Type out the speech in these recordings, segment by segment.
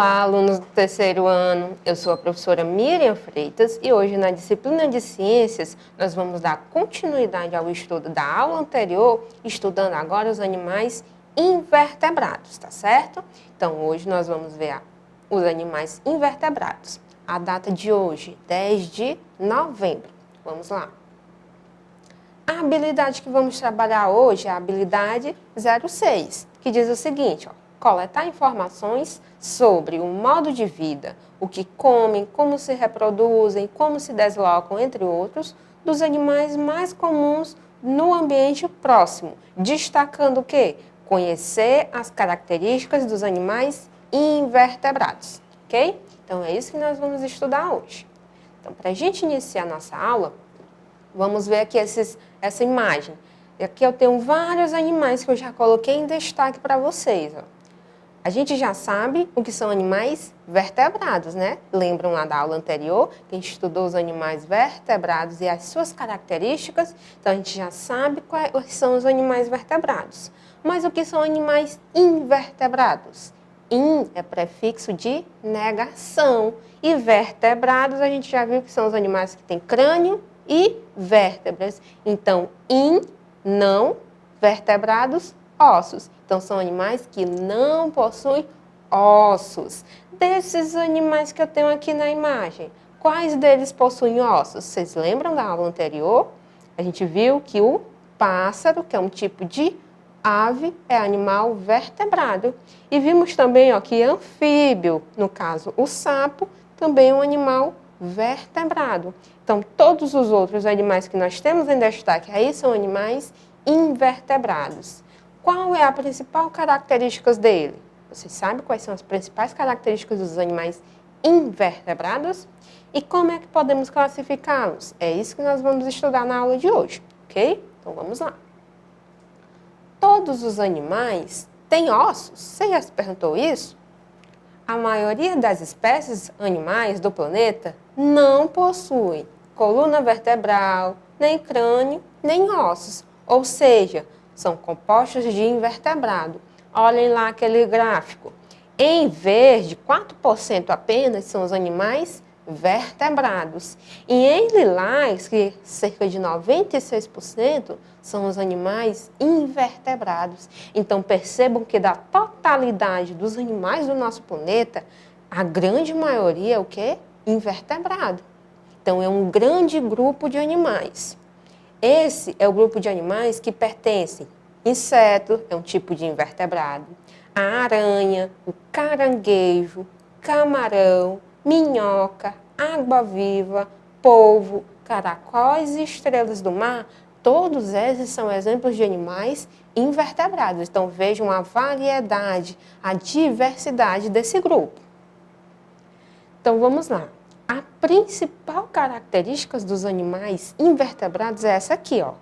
Olá, alunos do terceiro ano. Eu sou a professora Miriam Freitas e hoje na disciplina de Ciências nós vamos dar continuidade ao estudo da aula anterior, estudando agora os animais invertebrados, tá certo? Então hoje nós vamos ver os animais invertebrados. A data de hoje, 10 de novembro. Vamos lá. A habilidade que vamos trabalhar hoje é a habilidade 06, que diz o seguinte, ó. Coletar informações sobre o modo de vida, o que comem, como se reproduzem, como se deslocam, entre outros, dos animais mais comuns no ambiente próximo, destacando o quê? Conhecer as características dos animais invertebrados, ok? Então, é isso que nós vamos estudar hoje. Então, para a gente iniciar a nossa aula, vamos ver aqui essa imagem. Aqui eu tenho vários animais que eu já coloquei em destaque para vocês, ó. A gente já sabe o que são animais vertebrados, né? Lembram lá da aula anterior, que a gente estudou os animais vertebrados e as suas características? Então, a gente já sabe quais são os animais vertebrados. Mas o que são animais invertebrados? In é prefixo de negação. E vertebrados, a gente já viu que são os animais que têm crânio e vértebras. Então, não, vertebrados, ossos. Então, são animais que não possuem ossos. Desses animais que eu tenho aqui na imagem, quais deles possuem ossos? Vocês lembram da aula anterior? A gente viu que o pássaro, que é um tipo de ave, é animal vertebrado. E vimos também que anfíbio, no caso o sapo, também é um animal vertebrado. Então, todos os outros animais que nós temos em destaque aí são animais invertebrados. Qual é a principal característica dele? Você sabe quais são as principais características dos animais invertebrados? E como é que podemos classificá-los? É isso que nós vamos estudar na aula de hoje, ok? Então vamos lá. Todos os animais têm ossos? Você já se perguntou isso? A maioria das espécies animais do planeta não possuem coluna vertebral, nem crânio, nem ossos. Ou seja, são compostos de invertebrado. Olhem lá aquele gráfico. Em verde, 4% apenas são os animais vertebrados. E em lilás, que cerca de 96% são os animais invertebrados. Então, percebam que da totalidade dos animais do nosso planeta, a grande maioria é o quê? Invertebrado. Então, é um grande grupo de animais. Esse é o grupo de animais que pertencem inseto, é um tipo de invertebrado, a aranha, o caranguejo, camarão, minhoca, água-viva, polvo, caracóis e estrelas do mar, todos esses são exemplos de animais invertebrados. Então, vejam a variedade, a diversidade desse grupo. Então, vamos lá. A principal característica dos animais invertebrados é essa aqui, ó.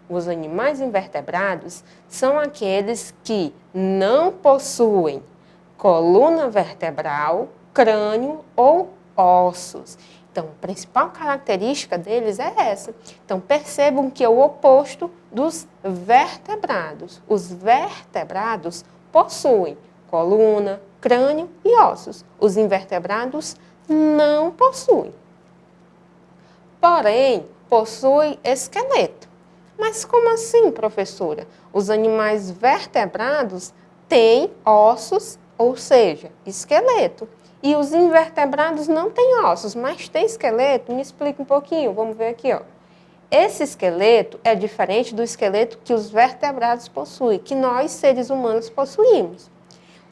Os animais invertebrados são aqueles que não possuem coluna vertebral, crânio ou ossos. Então, a principal característica deles é essa. Então, percebam que é o oposto dos vertebrados. Os vertebrados possuem coluna, crânio e ossos. Os invertebrados não possuem. Porém, possuem esqueleto. Mas como assim, professora? Os animais vertebrados têm ossos, ou seja, esqueleto. E os invertebrados não têm ossos, mas têm esqueleto? Me explica um pouquinho, vamos ver aqui, ó. Esse esqueleto é diferente do esqueleto que os vertebrados possuem, que nós, seres humanos, possuímos.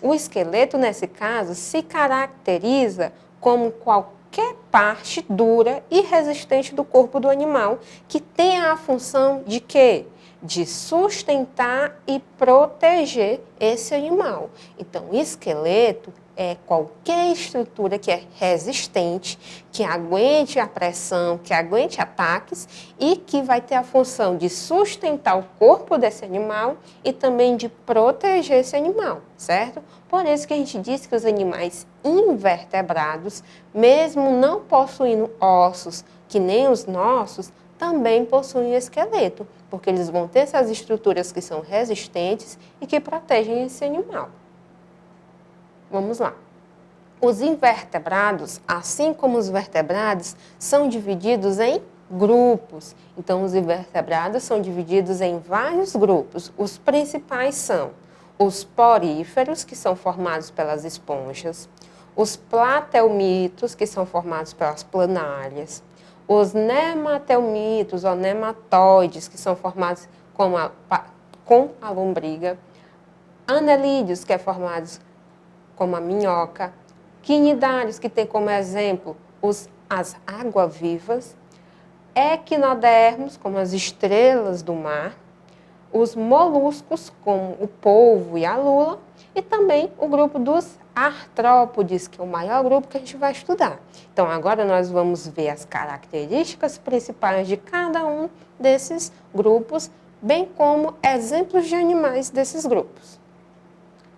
O esqueleto, nesse caso, se caracteriza como qualquer parte dura e resistente do corpo do animal, que tem a função de quê? De sustentar e proteger esse animal. Então, o esqueleto é qualquer estrutura que é resistente, que aguente a pressão, que aguente ataques e que vai ter a função de sustentar o corpo desse animal e também de proteger esse animal, certo? Por isso que a gente diz que os animais invertebrados, mesmo não possuindo ossos, que nem os nossos, também possuem esqueleto, porque eles vão ter essas estruturas que são resistentes e que protegem esse animal. Vamos lá. Os invertebrados, assim como os vertebrados, são divididos em grupos. Então, os invertebrados são divididos em vários grupos. Os principais são os poríferos, que são formados pelas esponjas, os platelmitos, que são formados pelas planárias, os nematelmitos ou nematóides, que são formados com a lombriga, anelídeos, que é formados como a minhoca, quinidários, que tem como exemplo as água-vivas, equinodermos, como as estrelas do mar, os moluscos, como o polvo e a lula, e também o grupo dos artrópodes, que é o maior grupo que a gente vai estudar. Então, agora nós vamos ver as características principais de cada um desses grupos, bem como exemplos de animais desses grupos.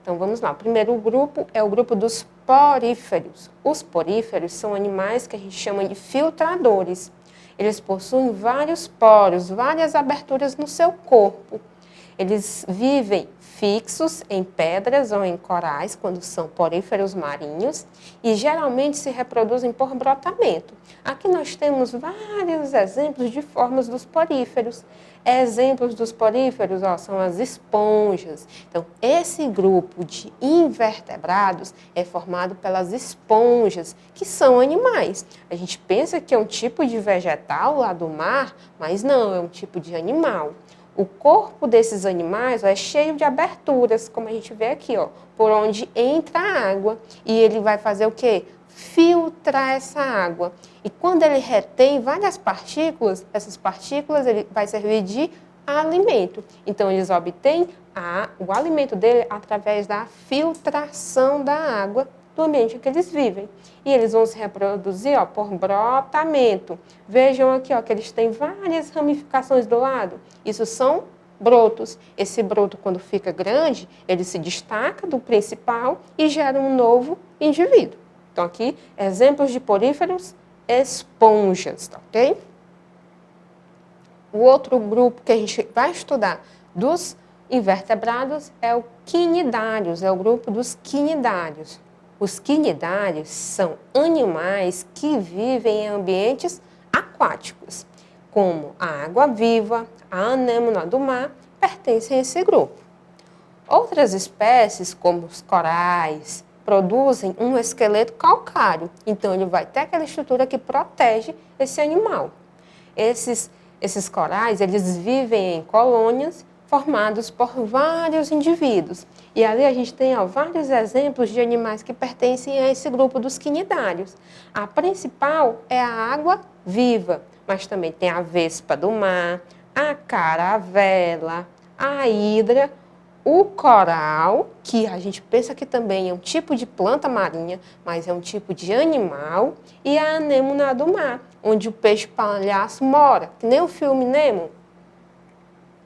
Então, vamos lá. O primeiro grupo é o grupo dos poríferos. Os poríferos são animais que a gente chama de filtradores. Eles possuem vários poros, várias aberturas no seu corpo. Eles vivem fixos em pedras ou em corais, quando são poríferos marinhos, e geralmente se reproduzem por brotamento. Aqui nós temos vários exemplos de formas dos poríferos. Exemplos dos poríferos são as esponjas. Então, esse grupo de invertebrados é formado pelas esponjas, que são animais. A gente pensa que é um tipo de vegetal lá do mar, mas não, é um tipo de animal. O corpo desses animais é cheio de aberturas, como a gente vê aqui, por onde entra a água. E ele vai fazer o quê? Filtrar essa água. E quando ele retém várias partículas, essas partículas ele vai servir de alimento. Então, eles obtêm o alimento dele através da filtração da água do ambiente em que eles vivem. E eles vão se reproduzir por brotamento. Vejam aqui que eles têm várias ramificações do lado. Isso são brotos. Esse broto, quando fica grande, ele se destaca do principal e gera um novo indivíduo. Então, aqui, exemplos de poríferos, esponjas, tá ok? O outro grupo que a gente vai estudar dos invertebrados é o quinidários, é o grupo dos quinidários. Os quinidários são animais que vivem em ambientes aquáticos, como a água-viva, a anêmona do mar, pertencem a esse grupo. Outras espécies, como os corais, produzem um esqueleto calcário, então ele vai ter aquela estrutura que protege esse animal. Esses corais, eles vivem em colônias formados por vários indivíduos. E ali a gente tem vários exemplos de animais que pertencem a esse grupo dos quinidários. A principal é a água-viva, mas também tem a vespa do mar, a caravela, a hidra, o coral, que a gente pensa que também é um tipo de planta marinha, mas é um tipo de animal, e a anêmona do mar, onde o peixe-palhaço mora, que nem o filme Nemo.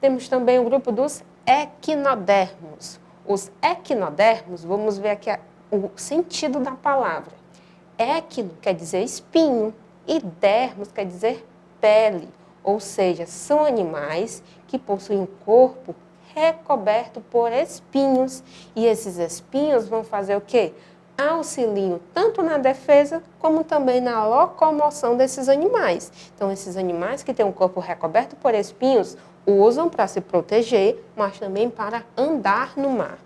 Temos também o grupo dos equinodermos. Os equinodermos, vamos ver aqui o sentido da palavra. Equino quer dizer espinho e dermos quer dizer pele, ou seja, são animais que possuem um corpo recoberto por espinhos. E esses espinhos vão fazer o quê? Auxiliam tanto na defesa como também na locomoção desses animais. Então, esses animais que têm um corpo recoberto por espinhos usam para se proteger, mas também para andar no mar.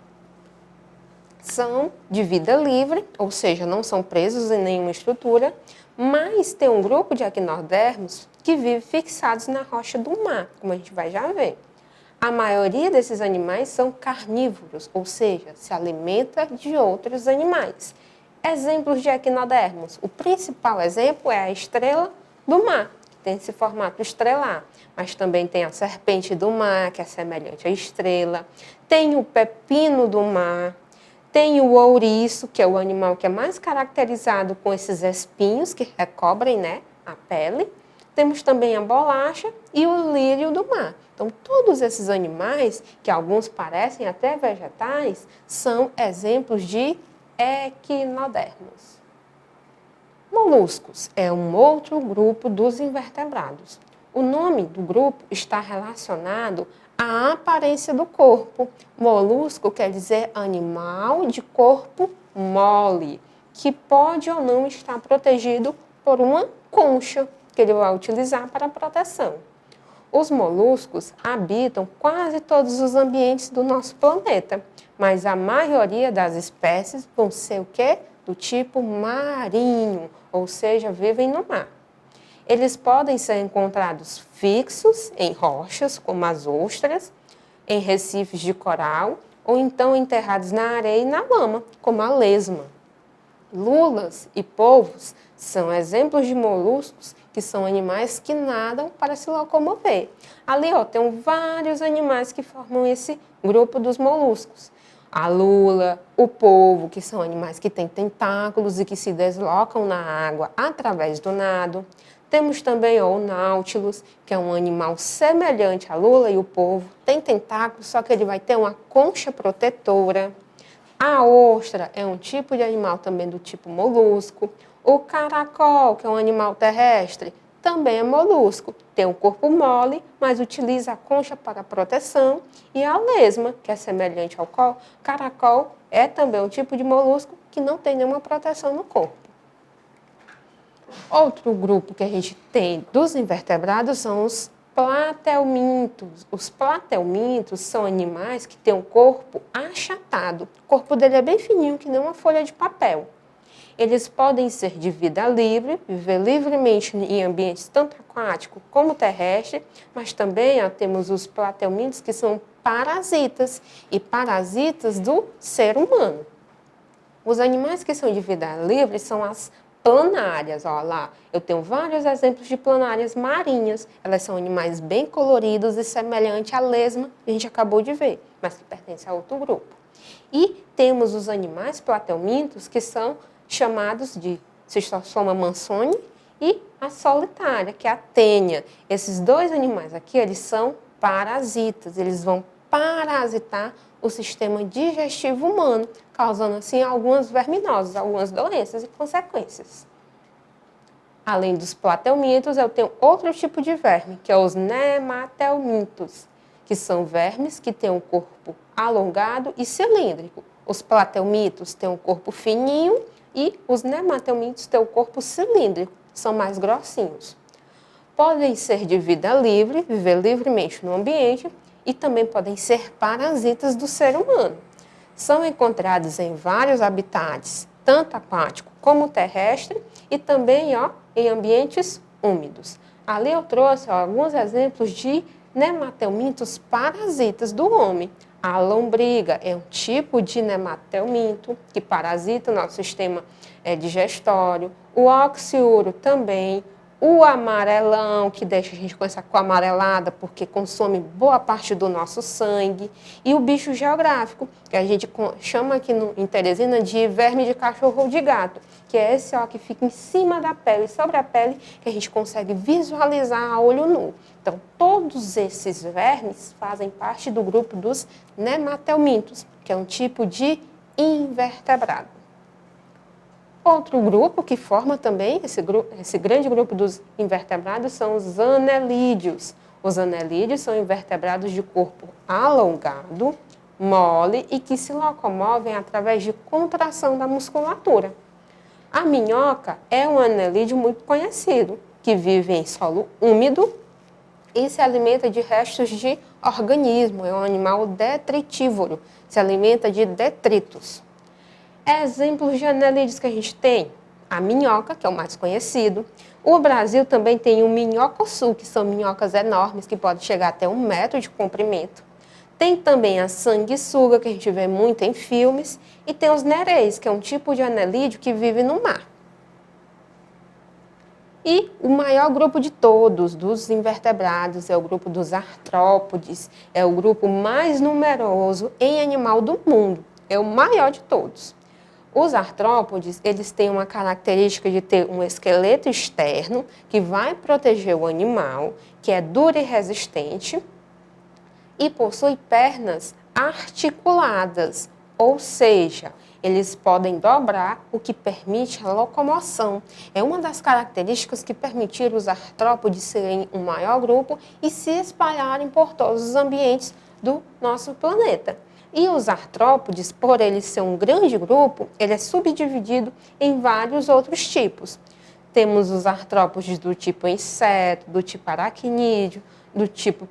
São de vida livre, ou seja, não são presos em nenhuma estrutura, mas tem um grupo de equinodermos que vive fixados na rocha do mar, como a gente vai já ver. A maioria desses animais são carnívoros, ou seja, se alimenta de outros animais. Exemplos de equinodermos. O principal exemplo é a estrela do mar, que tem esse formato estrelar. Mas também tem a serpente do mar, que é semelhante à estrela. Tem o pepino do mar. Tem o ouriço, que é o animal que é mais caracterizado com esses espinhos que recobrem, a pele. Temos também a bolacha e o lírio do mar. Então, todos esses animais, que alguns parecem até vegetais, são exemplos de equinodermos. Moluscos é um outro grupo dos invertebrados. O nome do grupo está relacionado à aparência do corpo. Molusco quer dizer animal de corpo mole. que pode ou não estar protegido por uma concha que ele vai utilizar para proteção. Os moluscos habitam quase todos os ambientes do nosso planeta, mas a maioria das espécies vão ser o quê? Do tipo marinho, ou seja, vivem no mar. Eles podem ser encontrados fixos em rochas, como as ostras, em recifes de coral, ou então enterrados na areia e na lama, como a lesma. Lulas e polvos são exemplos de moluscos que são animais que nadam para se locomover. Ali, tem vários animais que formam esse grupo dos moluscos. A lula, o polvo, que são animais que têm tentáculos e que se deslocam na água através do nado. Temos também o Nautilus, que é um animal semelhante à lula e o polvo. Tem tentáculos, só que ele vai ter uma concha protetora. A ostra é um tipo de animal também do tipo molusco. O caracol, que é um animal terrestre, também é molusco. Tem um corpo mole, mas utiliza a concha para proteção. E a lesma, que é semelhante ao caracol, é também um tipo de molusco que não tem nenhuma proteção no corpo. Outro grupo que a gente tem dos invertebrados são os platelmintos. Os platelmintos são animais que têm um corpo achatado. O corpo dele é bem fininho, que nem uma folha de papel. Eles podem ser de vida livre, viver livremente em ambientes tanto aquático como terrestre, mas também temos os platelmintos que são parasitas e parasitas do ser humano. Os animais que são de vida livre são as planárias. Olha lá, eu tenho vários exemplos de planárias marinhas. Elas são animais bem coloridos e semelhantes à lesma que a gente acabou de ver, mas que pertencem a outro grupo. E temos os animais platelmintos que são chamados de Cystosoma mansoni e a solitária, que é a tênia. Esses dois animais aqui, eles são parasitas. Eles vão parasitar o sistema digestivo humano, causando assim algumas verminoses, algumas doenças e consequências. Além dos platelmintos, eu tenho outro tipo de verme, que é os nematelmintos, que são vermes que têm um corpo alongado e cilíndrico. Os platelmintos têm um corpo fininho e os nematelmintos têm o corpo cilíndrico, são mais grossinhos. Podem ser de vida livre, viver livremente no ambiente, e também podem ser parasitas do ser humano. São encontrados em vários habitats, tanto aquático como terrestre, e também em ambientes úmidos. Ali eu trouxe alguns exemplos de nematelmintos parasitas do homem. A lombriga é um tipo de nematelminto que parasita o nosso sistema digestório. O oxiuro também. O amarelão, que deixa a gente com essa cor amarelada, porque consome boa parte do nosso sangue. E o bicho geográfico, que a gente chama aqui em Teresina de verme de cachorro ou de gato, que é esse que fica em cima da pele, sobre a pele, que a gente consegue visualizar a olho nu. Então, todos esses vermes fazem parte do grupo dos nematelmintos, que é um tipo de invertebrado. Outro grupo que forma também esse grande grupo dos invertebrados são os anelídeos. Os anelídeos são invertebrados de corpo alongado, mole e que se locomovem através de contração da musculatura. A minhoca é um anelídeo muito conhecido, que vive em solo úmido e se alimenta de restos de organismo. É um animal detritívoro, se alimenta de detritos. Exemplos de anelídeos que a gente tem: a minhoca, que é o mais conhecido. O Brasil também tem o minhocosul, que são minhocas enormes, que podem chegar até 1 metro de comprimento. Tem também a sanguessuga, que a gente vê muito em filmes. E tem os nereis, que é um tipo de anelídeo que vive no mar. E o maior grupo de todos, dos invertebrados, é o grupo dos artrópodes. É o grupo mais numeroso em animal do mundo. É o maior de todos. Os artrópodes, eles têm uma característica de ter um esqueleto externo que vai proteger o animal, que é duro e resistente, e possui pernas articuladas, ou seja, eles podem dobrar, o que permite a locomoção. É uma das características que permitiram os artrópodes serem um maior grupo e se espalharem por todos os ambientes do nosso planeta. E os artrópodes, por ele ser um grande grupo, ele é subdividido em vários outros tipos. Temos os artrópodes do tipo inseto, do tipo aracnídeo, do tipo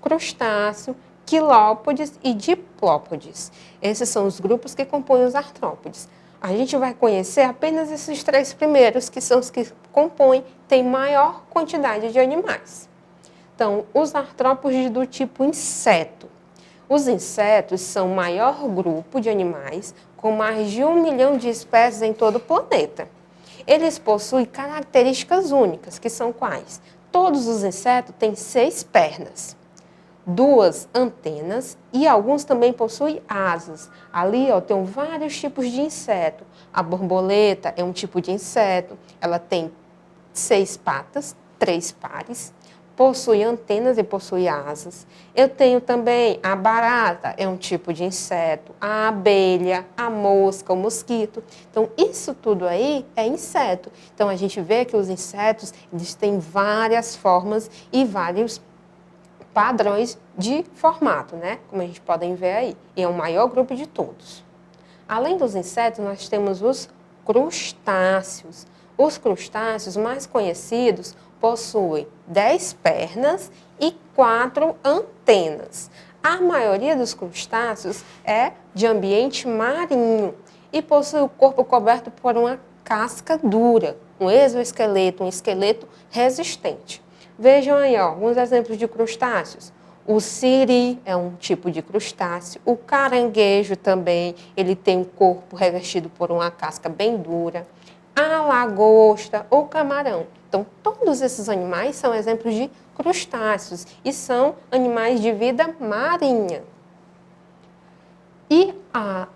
crustáceo, quilópodes e diplópodes. Esses são os grupos que compõem os artrópodes. A gente vai conhecer apenas esses 3 primeiros, que são os que compõem, tem maior quantidade de animais. Então, os artrópodes do tipo inseto. Os insetos são o maior grupo de animais, com mais de 1 milhão de espécies em todo o planeta. Eles possuem características únicas, que são quais? Todos os insetos têm 6 pernas, 2 antenas e alguns também possuem asas. Ali, tem vários tipos de inseto. A borboleta é um tipo de inseto, ela tem 6 patas, 3 pares, possui antenas e possui asas. Eu tenho também a barata, é um tipo de inseto, a abelha, a mosca, o mosquito. Então, isso tudo aí é inseto. Então, a gente vê que os insetos, eles têm várias formas e vários padrões de formato, né? Como a gente pode ver aí. E é o maior grupo de todos. Além dos insetos, nós temos os crustáceos. Os crustáceos mais conhecidos possuem 10 pernas e 4 antenas. A maioria dos crustáceos é de ambiente marinho e possui o corpo coberto por uma casca dura, um exoesqueleto, um esqueleto resistente. Vejam aí, alguns exemplos de crustáceos. O siri é um tipo de crustáceo. O caranguejo também, ele tem um corpo revestido por uma casca bem dura. A lagosta ou camarão. Então, todos esses animais são exemplos de crustáceos e são animais de vida marinha. E,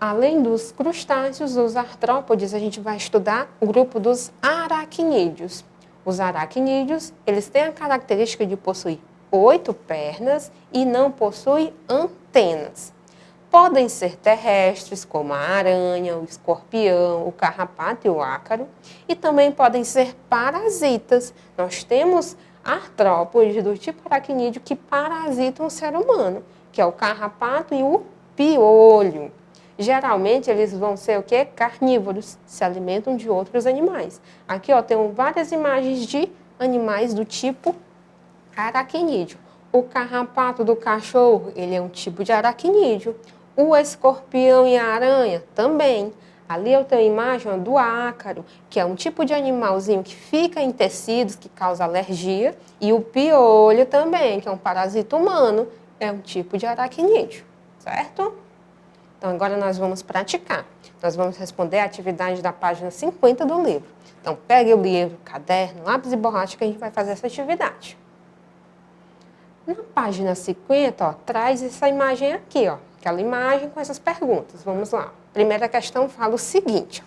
além dos crustáceos, os artrópodes, a gente vai estudar o grupo dos aracnídeos. Os aracnídeos, eles têm a característica de possuir 8 pernas e não possuem antenas. Podem ser terrestres, como a aranha, o escorpião, o carrapato e o ácaro, e também podem ser parasitas. Nós temos artrópodes do tipo aracnídeo que parasitam o ser humano, que é o carrapato e o piolho. Geralmente, eles vão ser o quê? Carnívoros, se alimentam de outros animais. Aqui, tem várias imagens de animais do tipo aracnídeo. O carrapato do cachorro, ele é um tipo de aracnídeo. O escorpião e a aranha também. Ali eu tenho a imagem do ácaro, que é um tipo de animalzinho que fica em tecidos, que causa alergia. E o piolho também, que é um parasita humano, é um tipo de aracnídeo, certo? Então, agora nós vamos praticar. Nós vamos responder a atividade da página 50 do livro. Então, pegue o livro, caderno, lápis e borracha que a gente vai fazer essa atividade. Na página 50, traz essa imagem aqui, aquela imagem com essas perguntas. Vamos lá. Primeira questão fala o seguinte.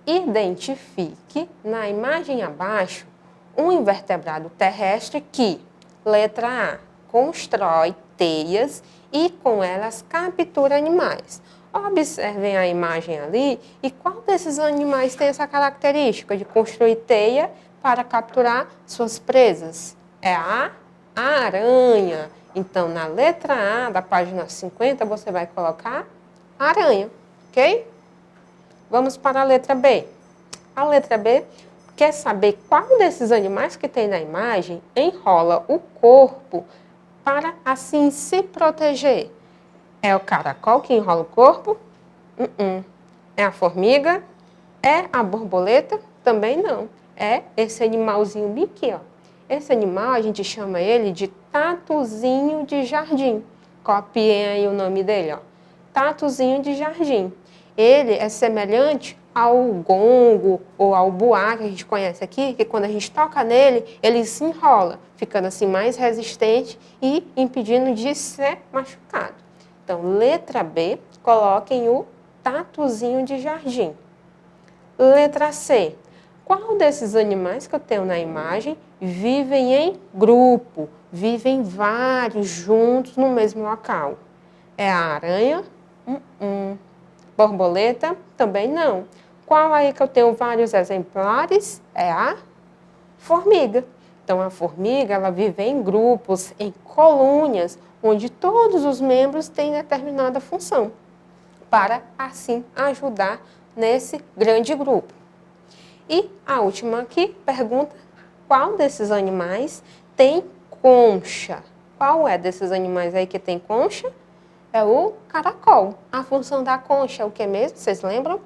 Identifique na imagem abaixo um invertebrado terrestre que, letra A, constrói teias e com elas captura animais. Observem a imagem ali e qual desses animais tem essa característica de construir teia para capturar suas presas? É a aranha. Então, na letra A da página 50, você vai colocar aranha, ok? Vamos para a letra B. A letra B quer saber qual desses animais que tem na imagem enrola o corpo para assim se proteger. É o caracol que enrola o corpo? É a formiga? É a borboleta? Também não. É esse animalzinho bem aqui, Esse animal, a gente chama ele de tatuzinho de jardim. Copiem aí o nome dele, Tatuzinho de jardim. Ele é semelhante ao gongo ou ao buá que a gente conhece aqui, que quando a gente toca nele, ele se enrola, ficando assim mais resistente e impedindo de ser machucado. Então, letra B, coloquem o tatuzinho de jardim. Letra C. Qual desses animais que eu tenho na imagem vivem em grupo, vivem vários juntos no mesmo local? É a aranha? Borboleta? Também não. Qual aí que eu tenho vários exemplares? É a formiga. Então, a formiga, ela vive em grupos, em colônias, onde todos os membros têm determinada função, para, assim, ajudar nesse grande grupo. E a última aqui pergunta, qual desses animais tem concha? Qual é desses animais aí que tem concha? É o caracol. A função da concha é o que mesmo? Vocês lembram?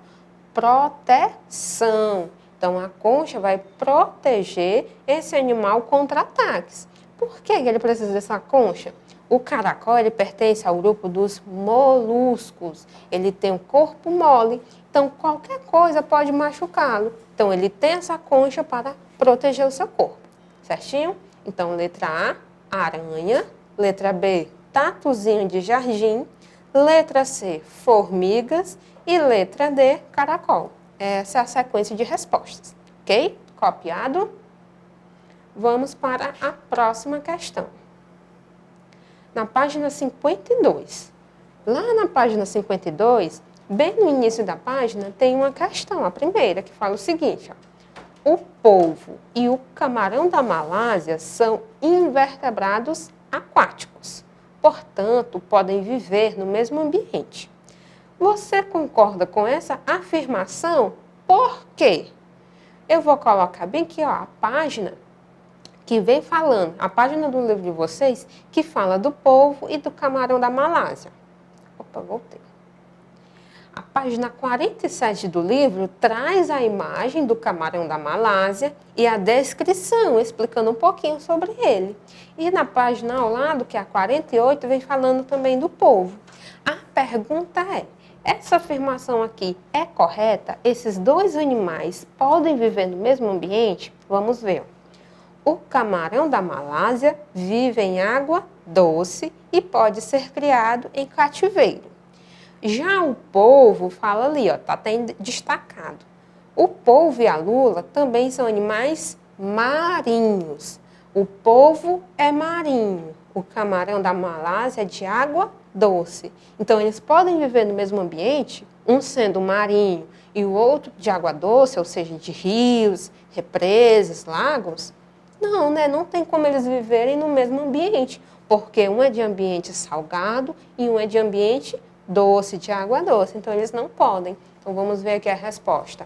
Proteção. Então, a concha vai proteger esse animal contra ataques. Por que ele precisa dessa concha? O caracol, ele pertence ao grupo dos moluscos. Ele tem um corpo mole, então qualquer coisa pode machucá-lo. Então, ele tem essa concha para proteger o seu corpo. Certinho? Então, letra A, aranha. Letra B, tatuzinho de jardim. Letra C, formigas. E letra D, caracol. Essa é a sequência de respostas, ok? Copiado? Vamos para a próxima questão. Na página 52. Lá na página 52, bem no início da página, tem uma questão, a primeira, que fala o seguinte, ó. O polvo e o camarão da Malásia são invertebrados aquáticos. Portanto, podem viver no mesmo ambiente. Você concorda com essa afirmação? Por quê? Eu vou colocar bem aqui, ó, a página que vem falando, a página do livro de vocês, que fala do polvo e do camarão da Malásia. Opa, voltei. A página 47 do livro traz a imagem do camarão da Malásia e a descrição, explicando um pouquinho sobre ele. E na página ao lado, que é a 48, vem falando também do polvo. A pergunta é, essa afirmação aqui é correta? Esses dois animais podem viver no mesmo ambiente? Vamos ver. O camarão da Malásia vive em água doce e pode ser criado em cativeiro. Já o polvo, fala ali, ó, tá até destacado. O polvo e a lula também são animais marinhos. O polvo é marinho, o camarão da Malásia é de água doce. Então, eles podem viver no mesmo ambiente, um sendo marinho e o outro de água doce, ou seja, de rios, represas, lagos? Não, né? Não tem como eles viverem no mesmo ambiente, porque um é de ambiente salgado e um é de ambiente doce, de água doce. Então, eles não podem. Então, vamos ver aqui a resposta.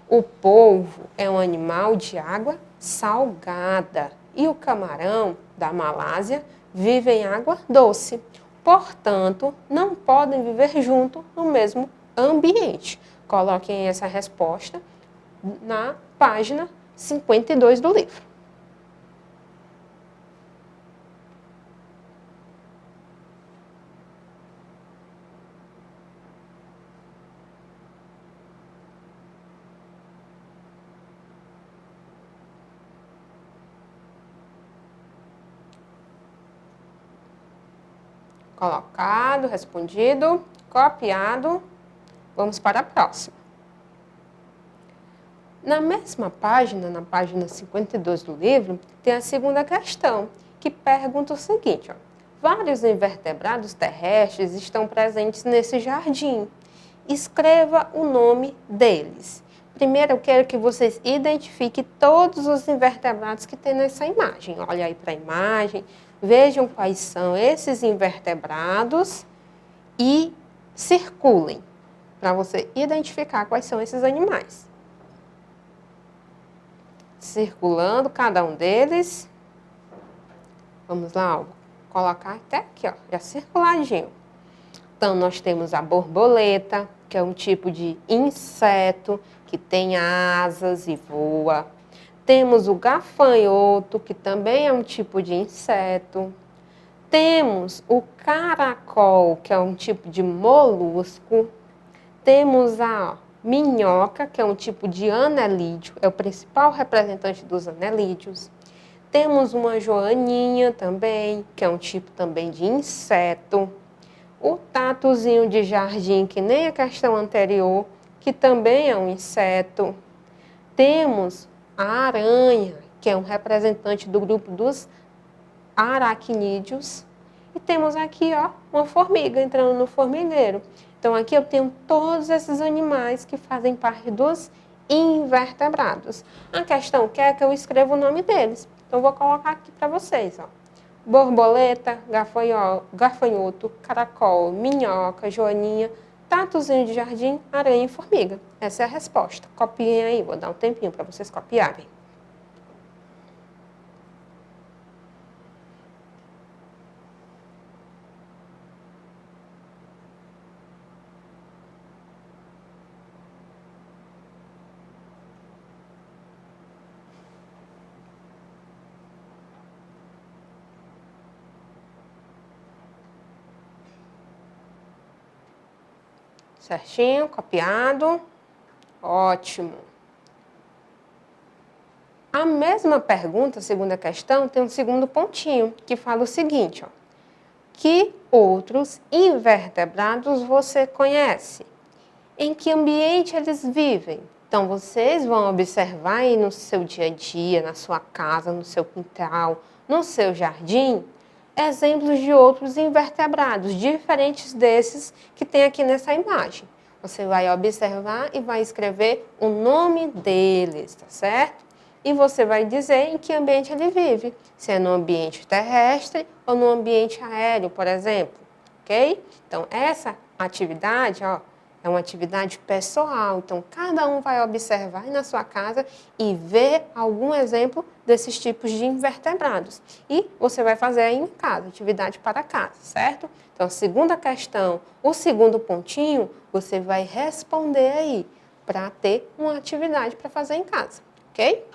O polvo é um animal de água salgada e o camarão da Malásia vive em água doce. Portanto, não podem viver junto no mesmo ambiente. Coloquem essa resposta na página 52 do livro. Colocado, respondido, copiado. Vamos para a próxima. Na mesma página, na página 52 do livro, tem a segunda questão, que pergunta o seguinte, ó. Vários invertebrados terrestres estão presentes nesse jardim. Escreva o nome deles. Primeiro, eu quero que vocês identifiquem todos os invertebrados que tem nessa imagem. Olha aí para a imagem. Vejam quais são esses invertebrados e circulem para você identificar quais são esses animais. Circulando cada um deles. Vamos lá, ó, colocar até aqui, ó, já circuladinho. Então, nós temos a borboleta, que é um tipo de inseto que tem asas e voa. Temos o gafanhoto, que também é um tipo de inseto. Temos o caracol, que é um tipo de molusco. Temos a minhoca, que é um tipo de anelídeo, é o principal representante dos anelídeos. Temos uma joaninha também, que é um tipo também de inseto. O tatuzinho de jardim, que nem a questão anterior, que também é um inseto. Temos a aranha, que é um representante do grupo dos aracnídeos. E temos aqui, ó, uma formiga entrando no formigueiro. Então, aqui eu tenho todos esses animais que fazem parte dos invertebrados. A questão quer que eu escreva o nome deles. Então, vou colocar aqui para vocês, ó. Borboleta, gafanhoto, caracol, minhoca, joaninha, tatuzinho de jardim, aranha e formiga. Essa é a resposta. Copiem aí, vou dar um tempinho para vocês copiarem. Certinho, copiado. Ótimo. A mesma pergunta, segunda questão, tem um segundo pontinho, que fala o seguinte, ó. Que outros invertebrados você conhece? Em que ambiente eles vivem? Então, vocês vão observar aí no seu dia a dia, na sua casa, no seu quintal, no seu jardim, exemplos de outros invertebrados, diferentes desses que tem aqui nessa imagem. Você vai observar e vai escrever o nome deles, tá certo? E você vai dizer em que ambiente ele vive, se é no ambiente terrestre ou no ambiente aéreo, por exemplo, ok? Então, essa atividade, ó, é uma atividade pessoal, então cada um vai observar na sua casa e ver algum exemplo desses tipos de invertebrados. E você vai fazer aí em casa, atividade para casa, certo? Então, a segunda questão, o segundo pontinho, você vai responder aí para ter uma atividade para fazer em casa, ok?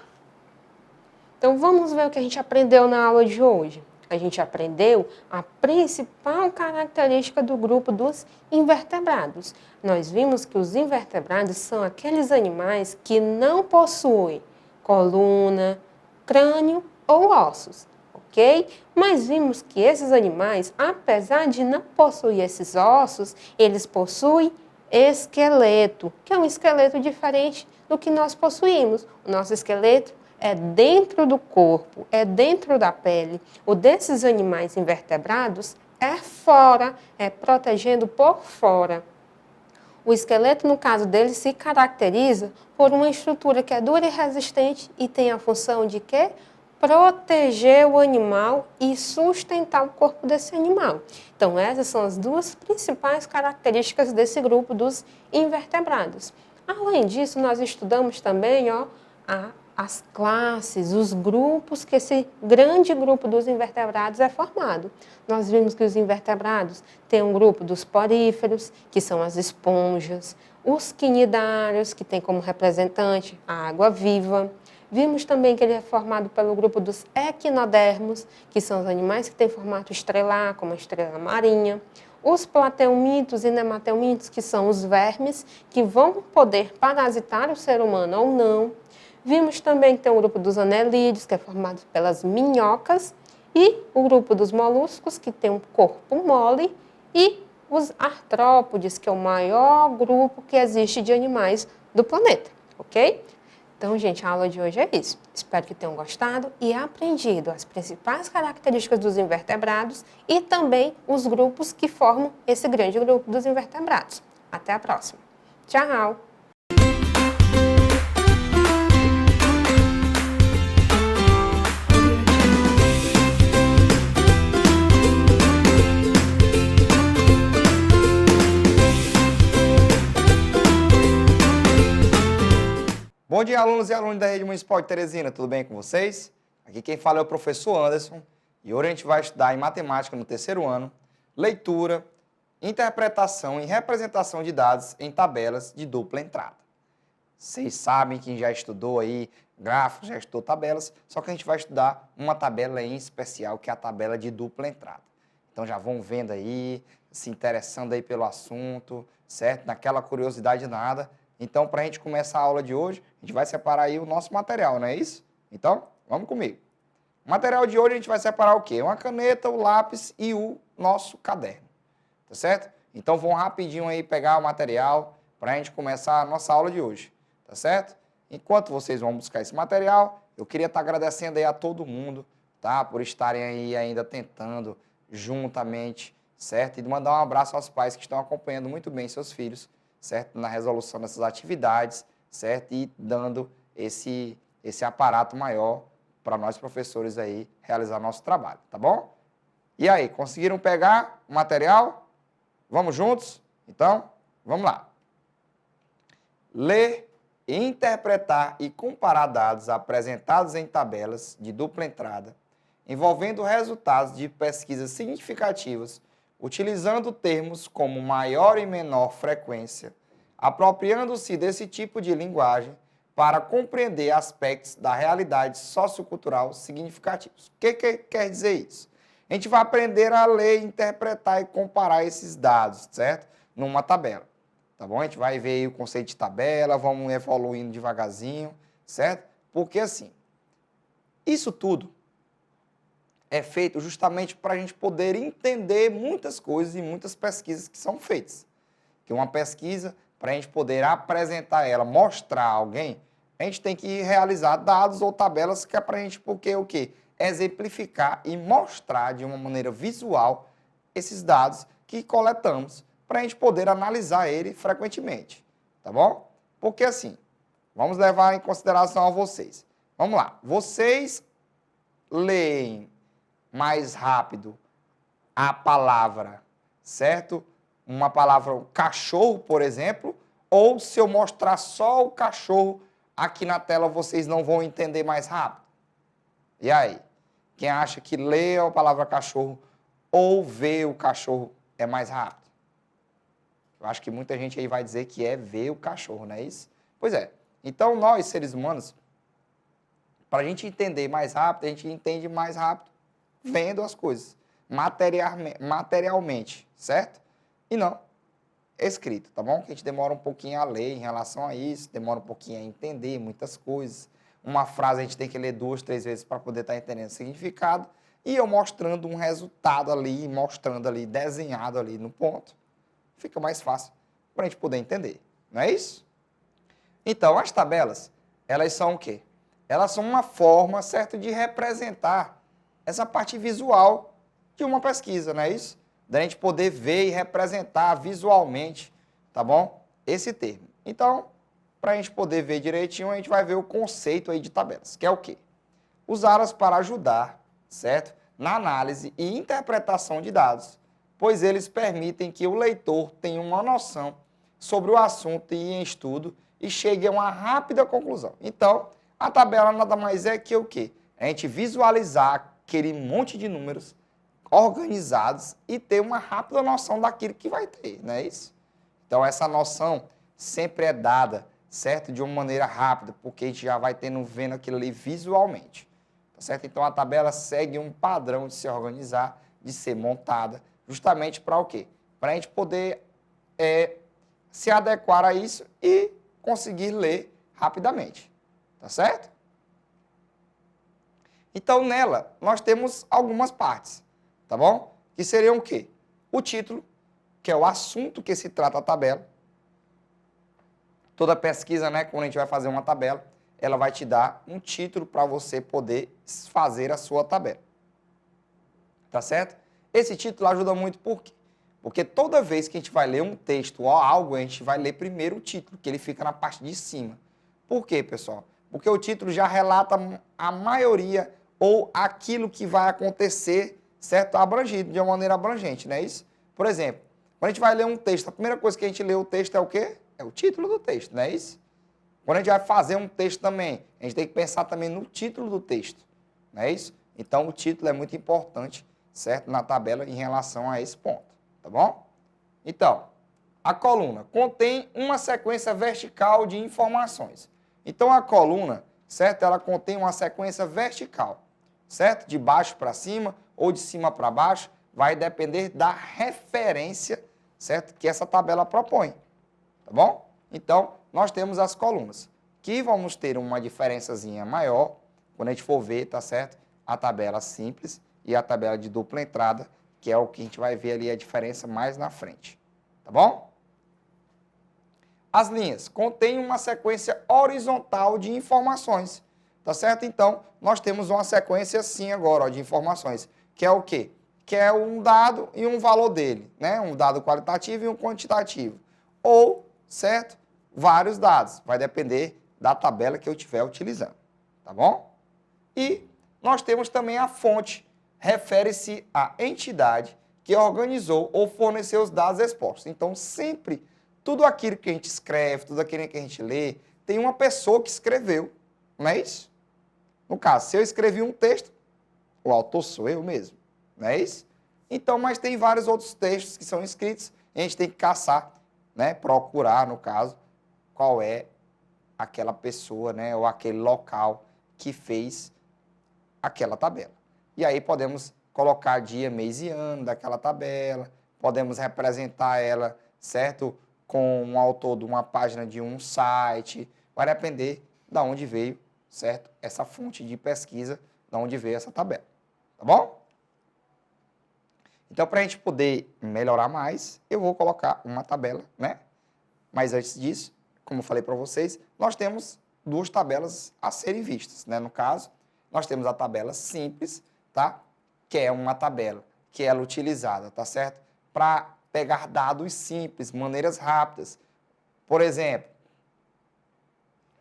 Então, vamos ver o que a gente aprendeu na aula de hoje. A gente aprendeu a principal característica do grupo dos invertebrados. Nós vimos que os invertebrados são aqueles animais que não possuem coluna, crânio ou ossos, ok? Mas vimos que esses animais, apesar de não possuir esses ossos, eles possuem esqueleto, que é um esqueleto diferente do que nós possuímos. O nosso esqueleto é dentro do corpo, é dentro da pele. O desses animais invertebrados é fora, é protegendo por fora. O esqueleto, no caso dele, se caracteriza por uma estrutura que é dura e resistente e tem a função de quê? Proteger o animal e sustentar o corpo desse animal. Então, essas são as duas principais características desse grupo dos invertebrados. Além disso, nós estudamos também, ó, as classes, os grupos que esse grande grupo dos invertebrados é formado. Nós vimos que os invertebrados têm um grupo dos poríferos, que são as esponjas, os quinidários, que tem como representante a água viva. Vimos também que ele é formado pelo grupo dos equinodermos, que são os animais que têm formato estrelar, como a estrela marinha. Os plateumintos e nemateumintos, que são os vermes, que vão poder parasitar o ser humano ou não. Vimos também que tem o grupo dos anelídeos, que é formado pelas minhocas, e o grupo dos moluscos, que tem um corpo mole, e os artrópodes, que é o maior grupo que existe de animais do planeta, ok? Então, gente, a aula de hoje é isso. Espero que tenham gostado e aprendido as principais características dos invertebrados e também os grupos que formam esse grande grupo dos invertebrados. Até a próxima. Tchau! Bom dia, alunos e alunos da Rede Municipal de Teresina, tudo bem com vocês? Aqui quem fala é o professor Anderson e hoje a gente vai estudar em matemática no terceiro ano, leitura, interpretação e representação de dados em tabelas de dupla entrada. Vocês sabem que já estudou aí gráficos, já estudou tabelas, só que a gente vai estudar uma tabela em especial, que é a tabela de dupla entrada. Então já vão vendo aí, se interessando aí pelo assunto, certo? Naquela curiosidade nada. Então, para a gente começar a aula de hoje, a gente vai separar aí o nosso material, não é isso? Então, vamos comigo. O material de hoje a gente vai separar o quê? Uma caneta, o lápis e o nosso caderno, tá certo? Então, vão rapidinho aí pegar o material para a gente começar a nossa aula de hoje, tá certo? Enquanto vocês vão buscar esse material, eu queria estar agradecendo aí a todo mundo, tá? Por estarem aí ainda tentando juntamente, certo? E mandar um abraço aos pais que estão acompanhando muito bem seus filhos, certo? Na resolução dessas atividades, certo? E dando esse aparato maior para nós professores aí realizar nosso trabalho, tá bom? E aí, conseguiram pegar o material? Vamos juntos? Então, vamos lá. Ler, interpretar e comparar dados apresentados em tabelas de dupla entrada, envolvendo resultados de pesquisas significativas, utilizando termos como maior e menor frequência, apropriando-se desse tipo de linguagem para compreender aspectos da realidade sociocultural significativos. O que quer dizer isso? A gente vai aprender a ler, interpretar e comparar esses dados, certo? Numa tabela, tá bom? A gente vai ver aí o conceito de tabela, vamos evoluindo devagarzinho, certo? Porque assim, isso tudo é feito justamente para a gente poder entender muitas coisas e muitas pesquisas que são feitas. Que uma pesquisa, para a gente poder apresentar ela, mostrar a alguém, a gente tem que realizar dados ou tabelas que é para a gente, porque o quê? Exemplificar e mostrar de uma maneira visual esses dados que coletamos para a gente poder analisar ele frequentemente, tá bom? Porque assim, vamos levar em consideração a vocês. Vamos lá, vocês leem mais rápido a palavra, certo? Uma palavra cachorro, por exemplo, ou se eu mostrar só o cachorro aqui na tela, vocês não vão entender mais rápido? E aí? Quem acha que ler a palavra cachorro ou ver o cachorro é mais rápido? Eu acho que muita gente aí vai dizer que é ver o cachorro, não é isso? Pois é. Então, nós, seres humanos, para a gente entender mais rápido, a gente entende mais rápido vendo as coisas, materialmente, certo? E não escrito, tá bom? Que a gente demora um pouquinho a ler em relação a isso, demora um pouquinho a entender muitas coisas. Uma frase a gente tem que ler 2, 3 vezes para poder estar entendendo o significado. E eu mostrando um resultado ali, mostrando ali, desenhado ali no ponto, fica mais fácil para a gente poder entender, não é isso? Então, as tabelas, elas são o quê? Elas são uma forma, certo, de representar essa parte visual de uma pesquisa, não é isso? Da gente poder ver e representar visualmente, tá bom? Esse termo. Então, para a gente poder ver direitinho, a gente vai ver o conceito aí de tabelas, que é o quê? Usá-las para ajudar, certo? Na análise e interpretação de dados, pois eles permitem que o leitor tenha uma noção sobre o assunto em estudo e chegue a uma rápida conclusão. Então, a tabela nada mais é que o quê? A gente visualizar aquele monte de números organizados e ter uma rápida noção daquilo que vai ter, não é isso? Então, essa noção sempre é dada, certo? De uma maneira rápida, porque a gente já vai vendo aquilo ali visualmente, tá certo? Então, a tabela segue um padrão de se organizar, de ser montada, justamente para o quê? Para a gente poder se adequar a isso e conseguir ler rapidamente, tá certo? Então, nela, nós temos algumas partes, tá bom? Que seriam o quê? O título, que é o assunto que se trata a tabela. Toda pesquisa, né, quando a gente vai fazer uma tabela, ela vai te dar um título para você poder fazer a sua tabela. Tá certo? Esse título ajuda muito por quê? Porque toda vez que a gente vai ler um texto ou algo, a gente vai ler primeiro o título, que ele fica na parte de cima. Por quê, pessoal? Porque o título já relata a maioria ou aquilo que vai acontecer, certo? Abrangido, de uma maneira abrangente, não é isso? Por exemplo, quando a gente vai ler um texto, a primeira coisa que a gente lê o texto é o quê? É o título do texto, não é isso? Quando a gente vai fazer um texto também, a gente tem que pensar também no título do texto, não é isso? Então, o título é muito importante, certo? Na tabela em relação a esse ponto, tá bom? Então, a coluna contém uma sequência vertical de informações. Então, a coluna, certo? Ela contém uma sequência vertical, certo? De baixo para cima ou de cima para baixo, vai depender da referência, certo? Que essa tabela propõe, tá bom? Então, nós temos as colunas, que vamos ter uma diferençazinha maior quando a gente for ver, tá certo? A tabela simples e a tabela de dupla entrada, que é o que a gente vai ver ali a diferença mais na frente, tá bom? As linhas contêm uma sequência horizontal de informações, tá certo? Então, nós temos uma sequência assim agora, ó, de informações, que é o quê? Que é um dado e um valor dele, né? Um dado qualitativo e um quantitativo. Ou, certo? Vários dados, vai depender da tabela que eu estiver utilizando, tá bom? E nós temos também a fonte, refere-se à entidade que organizou ou forneceu os dados expostos. Então, sempre, tudo aquilo que a gente escreve, tudo aquilo que a gente lê, tem uma pessoa que escreveu, não é isso? No caso, se eu escrevi um texto, o autor sou eu mesmo, não é isso? Então, mas tem vários outros textos que são escritos, e a gente tem que caçar, né, procurar, no caso, qual é aquela pessoa, né, ou aquele local que fez aquela tabela. E aí podemos colocar dia, mês e ano daquela tabela, podemos representar ela, certo? Com um autor de uma página de um site, vai depender de onde veio, certo? Essa fonte de pesquisa, de onde veio essa tabela, tá bom? Então, para a gente poder melhorar mais, eu vou colocar uma tabela, né? Mas antes disso, como eu falei para vocês, nós temos duas tabelas a serem vistas, né? No caso, nós temos a tabela simples, tá? Que é uma tabela que ela é utilizada, tá certo? Para pegar dados simples, maneiras rápidas. Por exemplo,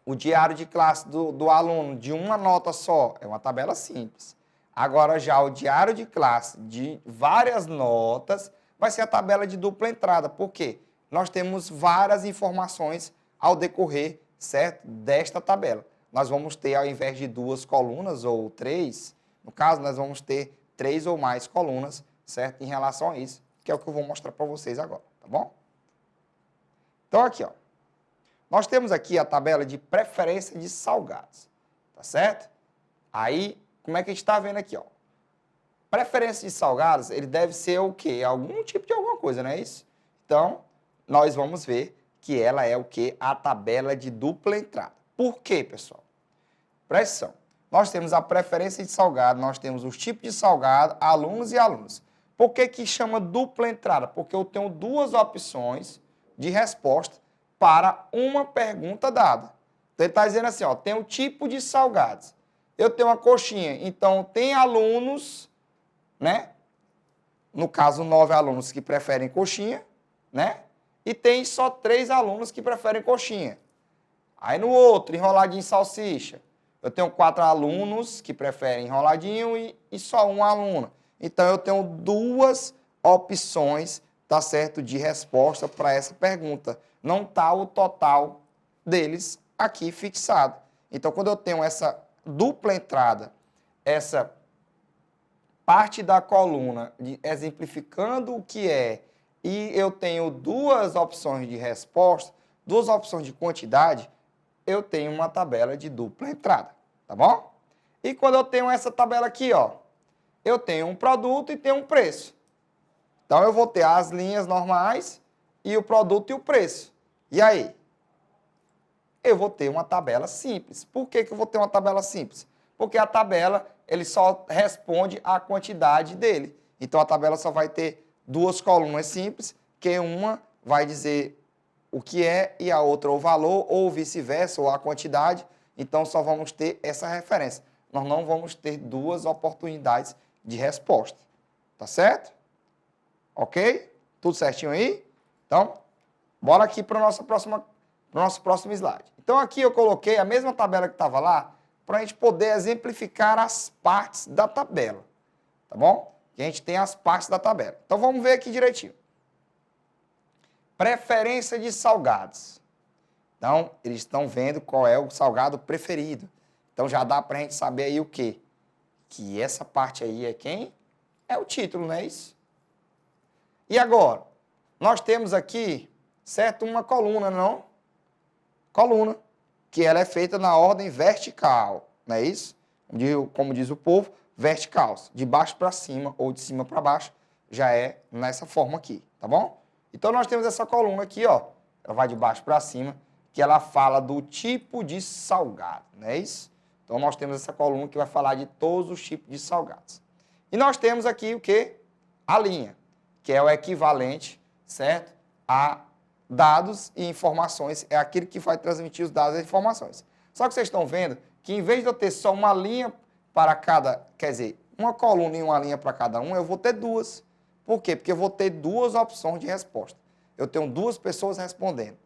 o diário de classe do aluno de uma nota só é uma tabela simples. Agora já o diário de classe de várias notas vai ser a tabela de dupla entrada. Por quê? Nós temos várias informações ao decorrer, certo, desta tabela. Nós vamos ter, ao invés de 2 colunas ou 3, no caso, nós vamos ter 3 ou mais colunas, certo, em relação a isso, que é o que eu vou mostrar para vocês agora, tá bom? Então, aqui, ó, nós temos aqui a tabela de preferência de salgados, tá certo? Aí, como é que a gente está vendo aqui, ó? Preferência de salgados, ele deve ser o quê? Algum tipo de alguma coisa, não é isso? Então, nós vamos ver que ela é o quê? A tabela de dupla entrada. Por quê, pessoal? Presta atenção. Nós temos a preferência de salgado, nós temos os tipos de salgado, alunos e alunos. Por que que chama dupla entrada? Porque eu tenho duas opções de resposta para uma pergunta dada. Então, ele está dizendo assim, ó, tem um tipo de salgados. Eu tenho uma coxinha, então tem alunos, né? No caso, 9 alunos que preferem coxinha, né? E tem só 3 alunos que preferem coxinha. Aí no outro, enroladinho em salsicha. Eu tenho 4 alunos que preferem enroladinho e só uma aluna. Então, eu tenho 2 opções, tá certo, de resposta para essa pergunta. Não está o total deles aqui fixado. Então, quando eu tenho essa dupla entrada, essa parte da coluna exemplificando o que é, e eu tenho 2 opções de resposta, 2 opções de quantidade, eu tenho uma tabela de dupla entrada, tá bom? E quando eu tenho essa tabela aqui, ó, eu tenho um produto e tenho um preço. Então, eu vou ter as linhas normais e o produto e o preço. E aí? Eu vou ter uma tabela simples. Por que que eu vou ter uma tabela simples? Porque a tabela, ele só responde à quantidade dele. Então, a tabela só vai ter 2 colunas simples, que uma vai dizer o que é e a outra o valor, ou vice-versa, ou a quantidade. Então, só vamos ter essa referência. Nós não vamos ter 2 oportunidades de resposta. Tá certo? Ok? Tudo certinho aí? Então, bora aqui para o nosso próximo slide. Então, aqui eu coloquei a mesma tabela que estava lá, para a gente poder exemplificar as partes da tabela. Tá bom? Que a gente tem as partes da tabela. Então, vamos ver aqui direitinho. Preferência de salgados. Então, eles estão vendo qual é o salgado preferido. Então, já dá para a gente saber aí o quê? Que essa parte aí é quem? É o título, não é isso? E agora? Nós temos aqui, certo, uma coluna, não? Coluna, que ela é feita na ordem vertical, não é isso? Como diz o povo, vertical, de baixo para cima ou de cima para baixo, já é nessa forma aqui, tá bom? Então, nós temos essa coluna aqui, ó, ela vai de baixo para cima, que ela fala do tipo de salgado, não é isso? Então, nós temos essa coluna que vai falar de todos os tipos de salgados. E nós temos aqui o quê? A linha, que é o equivalente, certo, a dados e informações, é aquele que vai transmitir os dados e informações. Só que vocês estão vendo que, em vez de eu ter só uma linha para cada, quer dizer, uma coluna e uma linha para cada um, eu vou ter 2. Por quê? Porque eu vou ter 2 opções de resposta. Eu tenho 2 pessoas respondendo.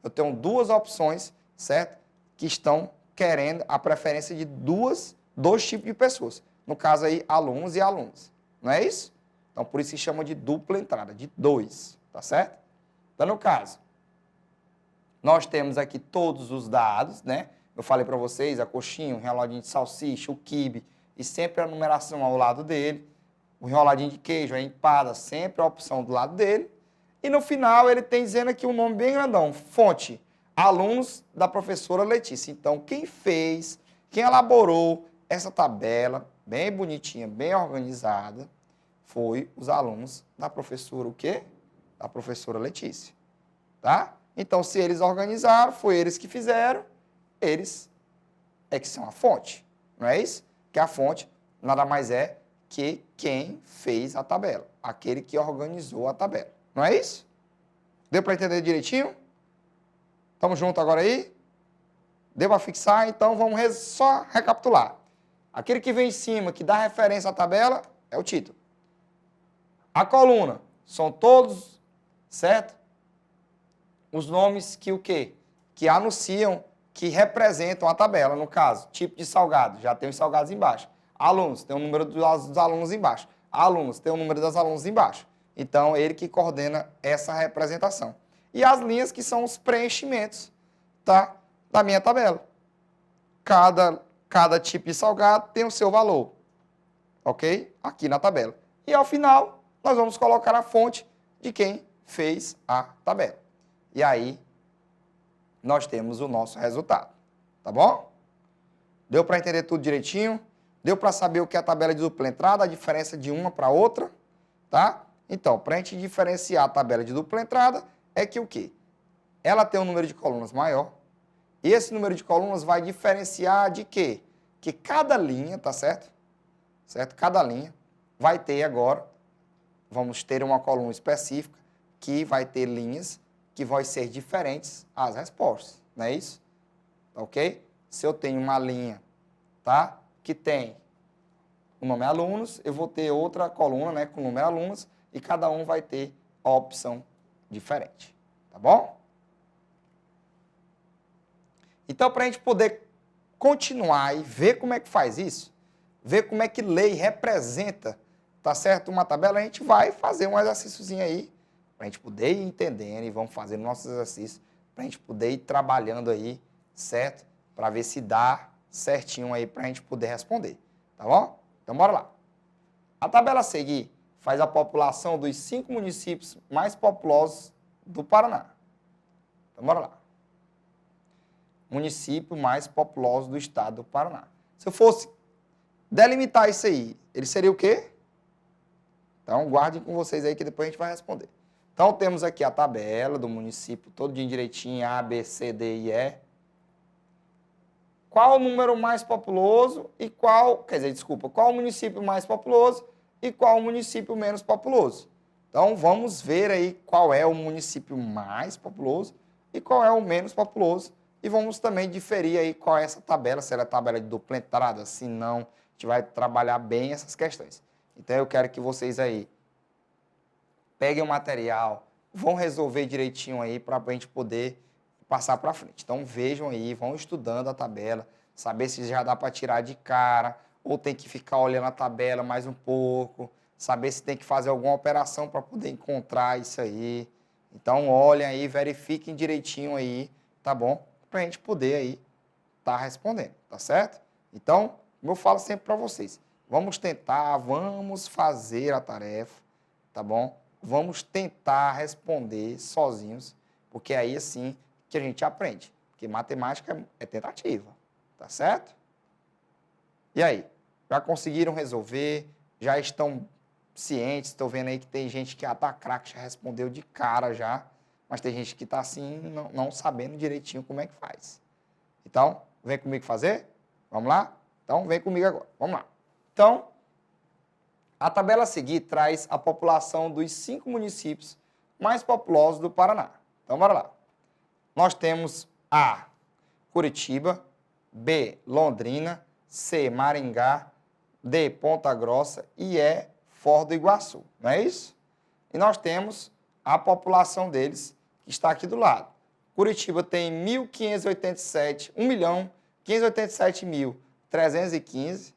Eu tenho 2 opções, certo? Que estão querendo a preferência de 2 dois tipos de pessoas. No caso aí, alunos e alunas. Não é isso? Então, por isso se chama de dupla entrada, de 2, tá certo? Então, no caso, nós temos aqui todos os dados, né? Eu falei para vocês, a coxinha, o enroladinho de salsicha, o quibe, e sempre a numeração ao lado dele. O enroladinho de queijo, a empada, sempre a opção do lado dele. E no final ele tem dizendo aqui um nome bem grandão, fonte, alunos da professora Letícia. Então, quem fez, quem elaborou essa tabela, bem bonitinha, bem organizada, foi os alunos da professora, o quê? Da professora Letícia, tá? Então, se eles organizaram, foi eles que fizeram, eles é que são a fonte, não é isso? Que a fonte nada mais é que quem fez a tabela, aquele que organizou a tabela, não é isso? Deu para entender direitinho? Estamos juntos agora aí? Deu para fixar? Então, vamos só recapitular. Aquele que vem em cima, que dá referência à tabela, é o título. A coluna são todos, certo? Os nomes que o quê? Que anunciam, que representam a tabela, no caso, tipo de salgado, já tem os salgados embaixo. Alunos, tem o número dos alunos embaixo. Alunos, tem o número das alunos embaixo. Então, ele que coordena essa representação. E as linhas que são os preenchimentos, tá? Da minha tabela. Cada tipo de salgado tem o seu valor, ok? Aqui na tabela. E ao final, nós vamos colocar a fonte de quem fez a tabela. E aí, nós temos o nosso resultado, tá bom? Deu para entender tudo direitinho? Deu para saber o que é a tabela de dupla entrada, a diferença de uma para outra, tá? Então, para a gente diferenciar a tabela de dupla entrada, é que o quê? Ela tem um número de colunas maior, e esse número de colunas vai diferenciar de quê? Que cada linha, tá certo? Certo? Cada linha vai ter agora, vamos ter uma coluna específica, que vai ter linhas que vão ser diferentes às respostas, não é isso? Ok? Se eu tenho uma linha, tá? Que tem o nome alunos, eu vou ter outra coluna, né, com o número alunos, e cada um vai ter a opção diferente, tá bom? Então, para a gente poder continuar e ver como é que faz isso, ver como é que lê e representa, tá certo, uma tabela, a gente vai fazer um exercíciozinho aí, para a gente poder ir entendendo e vamos fazer nossos exercícios, para a gente poder ir trabalhando aí, certo? Para ver se dá certinho aí para a gente poder responder, tá bom? Então, bora lá. A tabela a seguir faz a população dos 5 municípios mais populosos do Paraná. Então, bora lá. Município mais populoso do estado do Paraná. Se eu fosse delimitar isso aí, ele seria o quê? Então, guardem com vocês aí que depois a gente vai responder. Então, temos aqui a tabela do município, todo dia direitinho, A, B, C, D e E. Qual o número mais populoso e qual o município mais populoso e qual o município menos populoso. Então, vamos ver aí qual é o município mais populoso e qual é o menos populoso. E vamos também diferir aí qual é essa tabela, se ela é tabela de dupla entrada, se não, a gente vai trabalhar bem essas questões. Então, eu quero que vocês aí peguem o material, vão resolver direitinho aí para a gente poder passar para frente. Então, vejam aí, vão estudando a tabela, saber se já dá para tirar de cara, ou tem que ficar olhando a tabela mais um pouco, saber se tem que fazer alguma operação para poder encontrar isso aí. Então, olhem aí, verifiquem direitinho aí, tá bom? Para a gente poder aí estar respondendo, tá certo? Então, como eu falo sempre para vocês, vamos tentar, vamos fazer a tarefa, tá bom? Vamos tentar responder sozinhos, porque aí, assim, que a gente aprende. Porque matemática é tentativa, tá certo? E aí? Já conseguiram resolver? Já estão cientes? Estou vendo aí que tem gente que tá craque, já respondeu de cara já, mas tem gente que está assim, não sabendo direitinho como é que faz. Então, vem comigo fazer? Vamos lá? Então, vem comigo agora. Vamos lá. Então, a tabela a seguir traz a população dos 5 municípios mais populosos do Paraná. Então, bora lá. Nós temos A, Curitiba, B, Londrina, C, Maringá, D, Ponta Grossa e E, Foz do Iguaçu. Não é isso? E nós temos a população deles, que está aqui do lado. Curitiba tem 1.587, 1.587.300 315.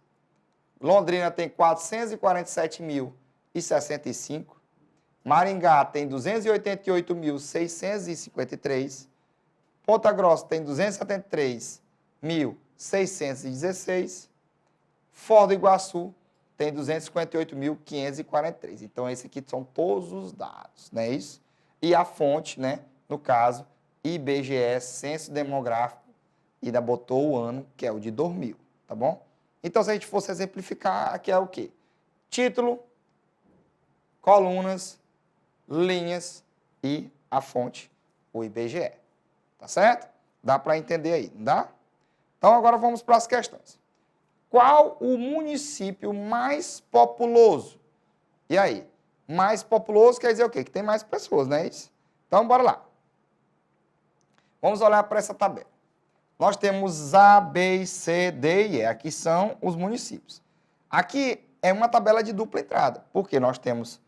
Londrina tem 447.065. Maringá tem 288.653. Ponta Grossa tem 273.616. Foz do Iguaçu tem 258.543. Então, esses aqui são todos os dados, não é isso? E a fonte, né, no caso, IBGE, Censo Demográfico, e ainda botou o ano, que é o de 2000, tá bom? Então, se a gente fosse exemplificar, aqui é o quê? Título, colunas, linhas e a fonte, o IBGE. Tá certo? Dá para entender aí, não dá? Então, agora vamos para as questões. Qual o município mais populoso? E aí? Mais populoso quer dizer o quê? Que tem mais pessoas, não é isso? Então, bora lá. Vamos olhar para essa tabela. Nós temos A, B, C, D e E. Aqui são os municípios. Aqui é uma tabela de dupla entrada, porque nós temos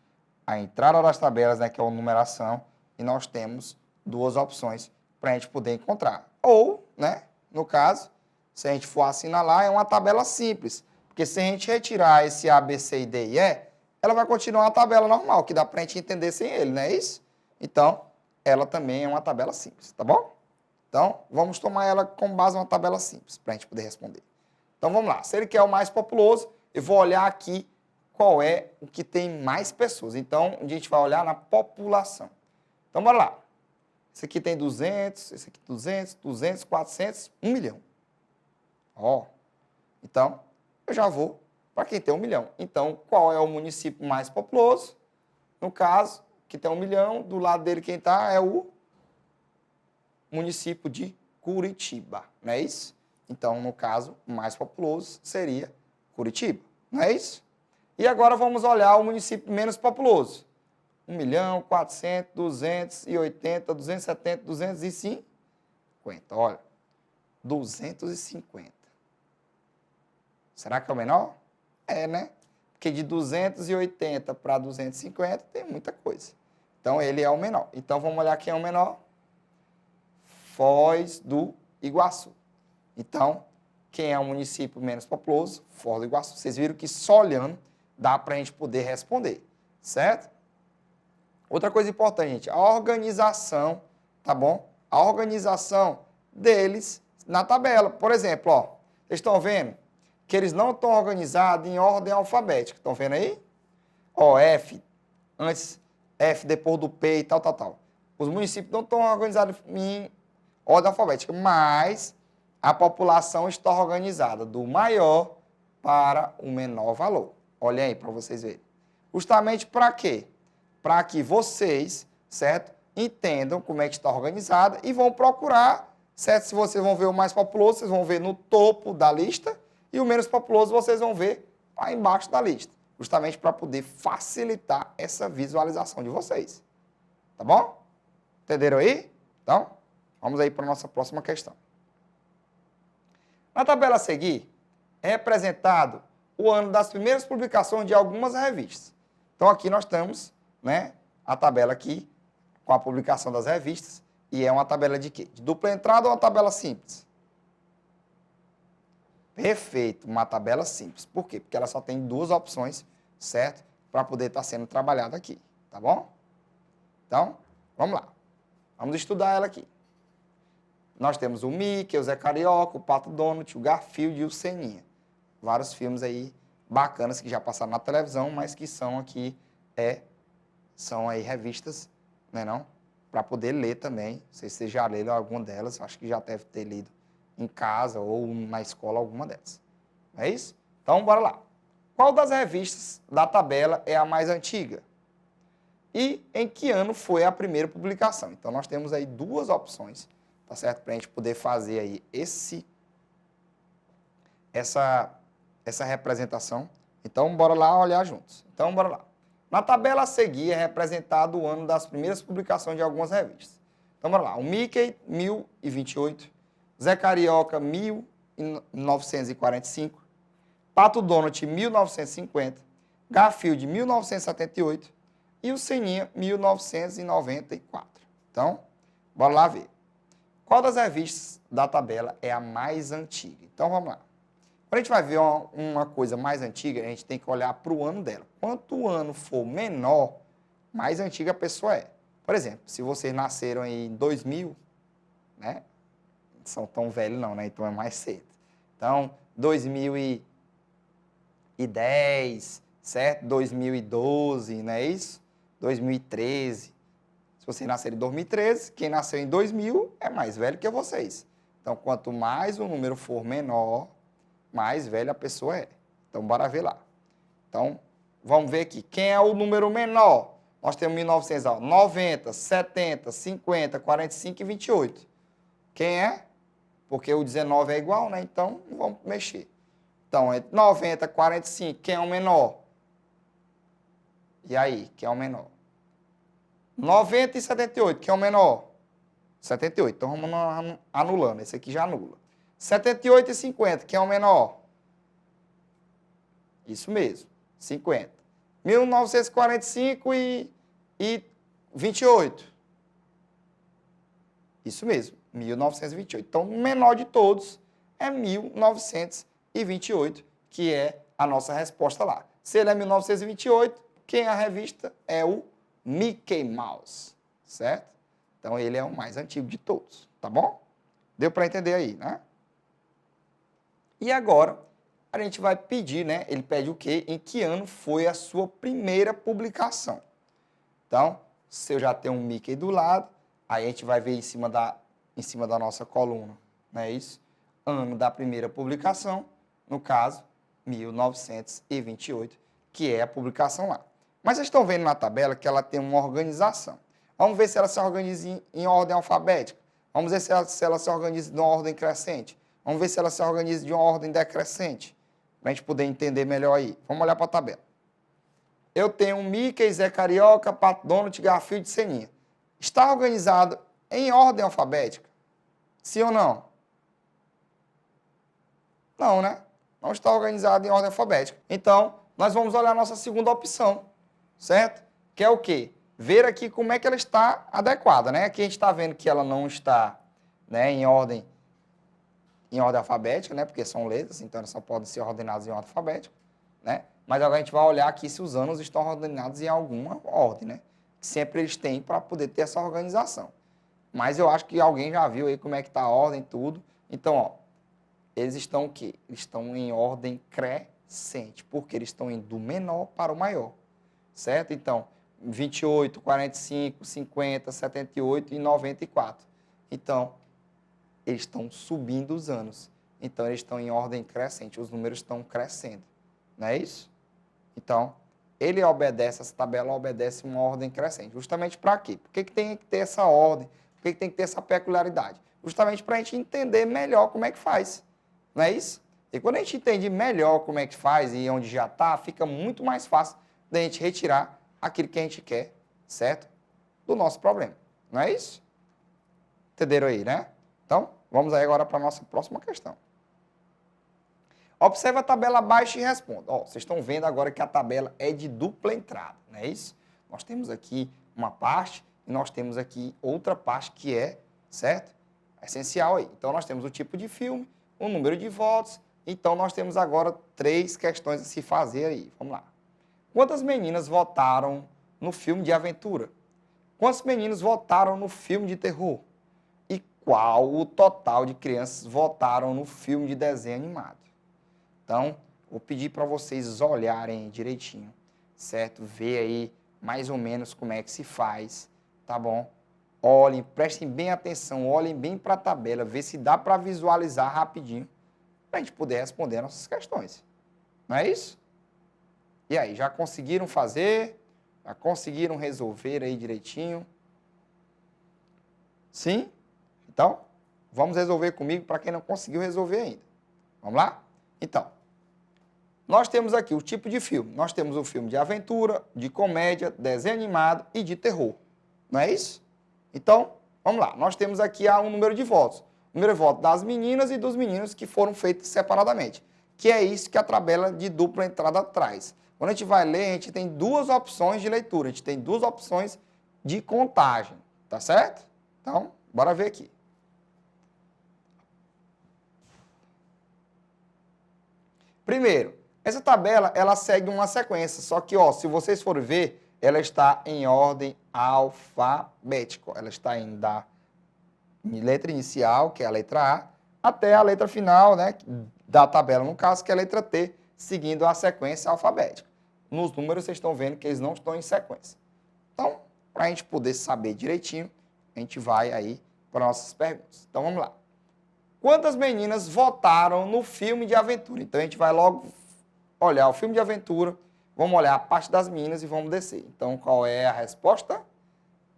a entrada das tabelas, né, que é a numeração, e nós temos duas opções para a gente poder encontrar. Ou, né, no caso, se a gente for assinalar, é uma tabela simples, porque se a gente retirar esse A, B, C, D e E, ela vai continuar a tabela normal, que dá para a gente entender sem ele, não é isso? Então, ela também é uma tabela simples, tá bom? Então, vamos tomar ela com base em uma tabela simples, para a gente poder responder. Então, vamos lá. Se ele quer o mais populoso, eu vou olhar aqui qual é o que tem mais pessoas. Então, a gente vai olhar na população. Então, bora lá. Esse aqui tem 200, esse aqui 200, 200, 400, 1 milhão. Ó, então, eu já vou para quem tem 1 milhão. Então, qual é o município mais populoso? No caso, que tem 1 milhão, do lado dele quem está é o município de Curitiba, não é isso? Então, no caso, o mais populoso seria Curitiba, não é isso? E agora vamos olhar o município menos populoso. 1 milhão, 400, 280, 270, 250. Olha, 250. Será que é o menor? É, né? Porque de 280 para 250 tem muita coisa. Então, ele é o menor. Então, vamos olhar quem é o menor. Foz do Iguaçu. Então, quem é o município menos populoso? Foz do Iguaçu. Vocês viram que só olhando dá para a gente poder responder, certo? Outra coisa importante, gente, a organização, tá bom? A organização deles na tabela. Por exemplo, ó, vocês estão vendo que eles não estão organizados em ordem alfabética. Estão vendo aí? Ó, F, antes F, depois do P e tal, tal, tal. Os municípios não estão organizados em ordem alfabética, mas a população está organizada do maior para o menor valor. Olha aí para vocês verem. Justamente para quê? Para que vocês, certo, entendam como é que está organizada e vão procurar, certo? Se vocês vão ver o mais populoso, vocês vão ver no topo da lista e o menos populoso vocês vão ver lá embaixo da lista. Justamente para poder facilitar essa visualização de vocês. Tá bom? Entenderam aí? Então, vamos aí para a nossa próxima questão. Na tabela a seguir, é representado o ano das primeiras publicações de algumas revistas. Então, aqui nós temos, né, a tabela aqui com a publicação das revistas. E é uma tabela de quê? De dupla entrada ou uma tabela simples? Perfeito, uma tabela simples. Por quê? Porque ela só tem duas opções, certo? Para poder estar sendo trabalhada aqui, tá bom? Então, vamos lá. Vamos estudar ela aqui. Nós temos o Mickey, o Zé Carioca, o Pato Donald, o Garfield e o Seninha. Vários filmes aí bacanas que já passaram na televisão, mas que são aqui, são aí revistas, né não? Para poder ler também. Não sei se vocês já leram alguma delas, acho que já deve ter lido em casa ou na escola alguma delas. Não é isso? Então, bora lá. Qual das revistas da tabela é a mais antiga? E em que ano foi a primeira publicação? Então, nós temos aí duas opções, tá certo? Para a gente poder fazer aí essa representação. Então, bora lá olhar juntos. Então, bora lá. Na tabela a seguir é representado o ano das primeiras publicações de algumas revistas. Então, bora lá. O Mickey, 1028. Zé Carioca, 1945. Pato Donald, 1950. Garfield, 1978. E o Seninha, 1994. Então, bora lá ver. Qual das revistas da tabela é a mais antiga? Então, vamos lá. Quando a gente vai ver uma coisa mais antiga, a gente tem que olhar para o ano dela. Quanto o ano for menor, mais antiga a pessoa é. Por exemplo, se vocês nasceram em 2000, né? Não são tão velhos não, né? Então é mais cedo. Então, 2010, certo? 2012, não é isso? 2013. Se vocês nasceram em 2013, quem nasceu em 2000 é mais velho que vocês. Então, quanto mais o número for menor, mais velha a pessoa é. Então, bora ver lá. Então, vamos ver aqui. Quem é o número menor? Nós temos 1900, ó, 90, 70, 50, 45 e 28. Quem é? Porque o 19 é igual, né? Então, não vamos mexer. Então, é 90, 45. Quem é o menor? E aí, quem é o menor? 90 e 78. Quem é o menor? 78. Então, vamos anulando. Esse aqui já anula. 78 e 50. Quem é o menor? Isso mesmo. 50. 1945 e 28. Isso mesmo. 1928. Então, o menor de todos é 1928, que é a nossa resposta lá. Se ele é 1928, quem é a revista é o Mickey Mouse, certo? Então, ele é o mais antigo de todos, tá bom? Deu para entender aí, né? E agora, a gente vai pedir, né? Ele pede o quê? Em que ano foi a sua primeira publicação? Então, se eu já tenho um Mickey do lado, aí a gente vai ver em cima da nossa coluna, não é isso? Ano da primeira publicação, no caso, 1928, que é a publicação lá. Mas vocês estão vendo na tabela que ela tem uma organização. Vamos ver se ela se organiza em ordem alfabética. Vamos ver se ela se organiza de uma ordem crescente. Vamos ver se ela se organiza de uma ordem decrescente. Para a gente poder entender melhor aí. Vamos olhar para a tabela. Eu tenho um Mickey, Zé Carioca, Pato Donald, Garfield e Seninha. Está organizado em ordem alfabética? Sim ou não? Não, né? Não está organizado em ordem alfabética. Então, nós vamos olhar a nossa segunda opção, certo? Que é o quê? Ver aqui como é que ela está adequada, né? Aqui a gente está vendo que ela não está, né, em ordem alfabética, né? Porque são letras, então elas só podem ser ordenadas em ordem alfabética, né? Mas agora a gente vai olhar aqui se os anos estão ordenados em alguma ordem, né? Sempre eles têm para poder ter essa organização. Mas eu acho que alguém já viu aí como é que está a ordem e tudo. Então, ó, eles estão o quê? Eles estão em ordem crescente, porque eles estão indo do menor para o maior, certo? Então, 28, 45, 50, 78 e 94. Então, eles estão subindo os anos. Então, eles estão em ordem crescente, os números estão crescendo. Não é isso? Então, essa tabela obedece uma ordem crescente. Justamente para quê? Por que tem que ter essa ordem? Por que tem que ter essa peculiaridade? Justamente para a gente entender melhor como é que faz. Não é isso? E quando a gente entende melhor como é que faz e onde já está, fica muito mais fácil da gente retirar aquilo que a gente quer, certo? Do nosso problema. Não é isso? Entenderam aí, né? Então, vamos aí agora para a nossa próxima questão. Observe a tabela abaixo e responda. Ó, vocês estão vendo agora que a tabela é de dupla entrada, não é isso? Nós temos aqui uma parte e nós temos aqui outra parte que é, certo? Essencial aí. Então, nós temos o tipo de filme, o número de votos. Então, nós temos agora 3 questões a se fazer aí. Vamos lá. Quantas meninas votaram no filme de aventura? Quantos meninos votaram no filme de terror? E qual o total de crianças votaram no filme de desenho animado? Então, vou pedir para vocês olharem direitinho, certo? Ver aí mais ou menos como é que se faz, tá bom? Olhem, prestem bem atenção, olhem bem para a tabela, ver se dá para visualizar rapidinho, para a gente poder responder nossas questões. Não é isso? E aí, já conseguiram fazer? Já conseguiram resolver aí direitinho? Sim? Então, vamos resolver comigo para quem não conseguiu resolver ainda. Vamos lá? Então, nós temos aqui o tipo de filme. Nós temos o filme de aventura, de comédia, desenho animado e de terror. Não é isso? Então, vamos lá. Nós temos aqui um número de votos. O número de votos das meninas e dos meninos que foram feitos separadamente. Que é isso que a tabela de dupla entrada traz. Quando a gente vai ler, a gente tem 2 opções de leitura. A gente tem 2 opções de contagem. Tá certo? Então, bora ver aqui. Primeiro, essa tabela, ela segue uma sequência, só que, ó, se vocês forem ver, ela está em ordem alfabética. Ela está indo da letra inicial, que é a letra A, até a letra final, né, da tabela, no caso, que é a letra T, seguindo a sequência alfabética. Nos números, vocês estão vendo que eles não estão em sequência. Então, para a gente poder saber direitinho, a gente vai aí para nossas perguntas. Então, vamos lá. Quantas meninas votaram no filme de aventura? Então, a gente vai logo olhar o filme de aventura, vamos olhar a parte das meninas e vamos descer. Então, qual é a resposta?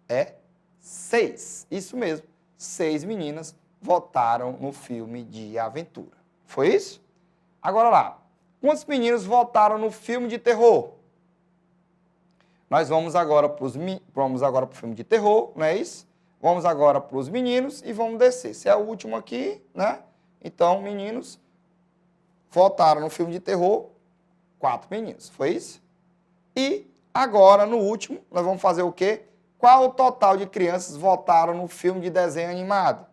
É 6. Isso mesmo. 6 meninas votaram no filme de aventura. Foi isso? Agora lá. Quantos meninos votaram no filme de terror? Nós vamos agora para o filme de terror, não é isso? Vamos agora para os meninos e vamos descer. Se é o último aqui, né? Então, meninos votaram no filme de terror, 4 meninos. Foi isso? E agora, no último, nós vamos fazer o quê? Qual o total de crianças votaram no filme de desenho animado?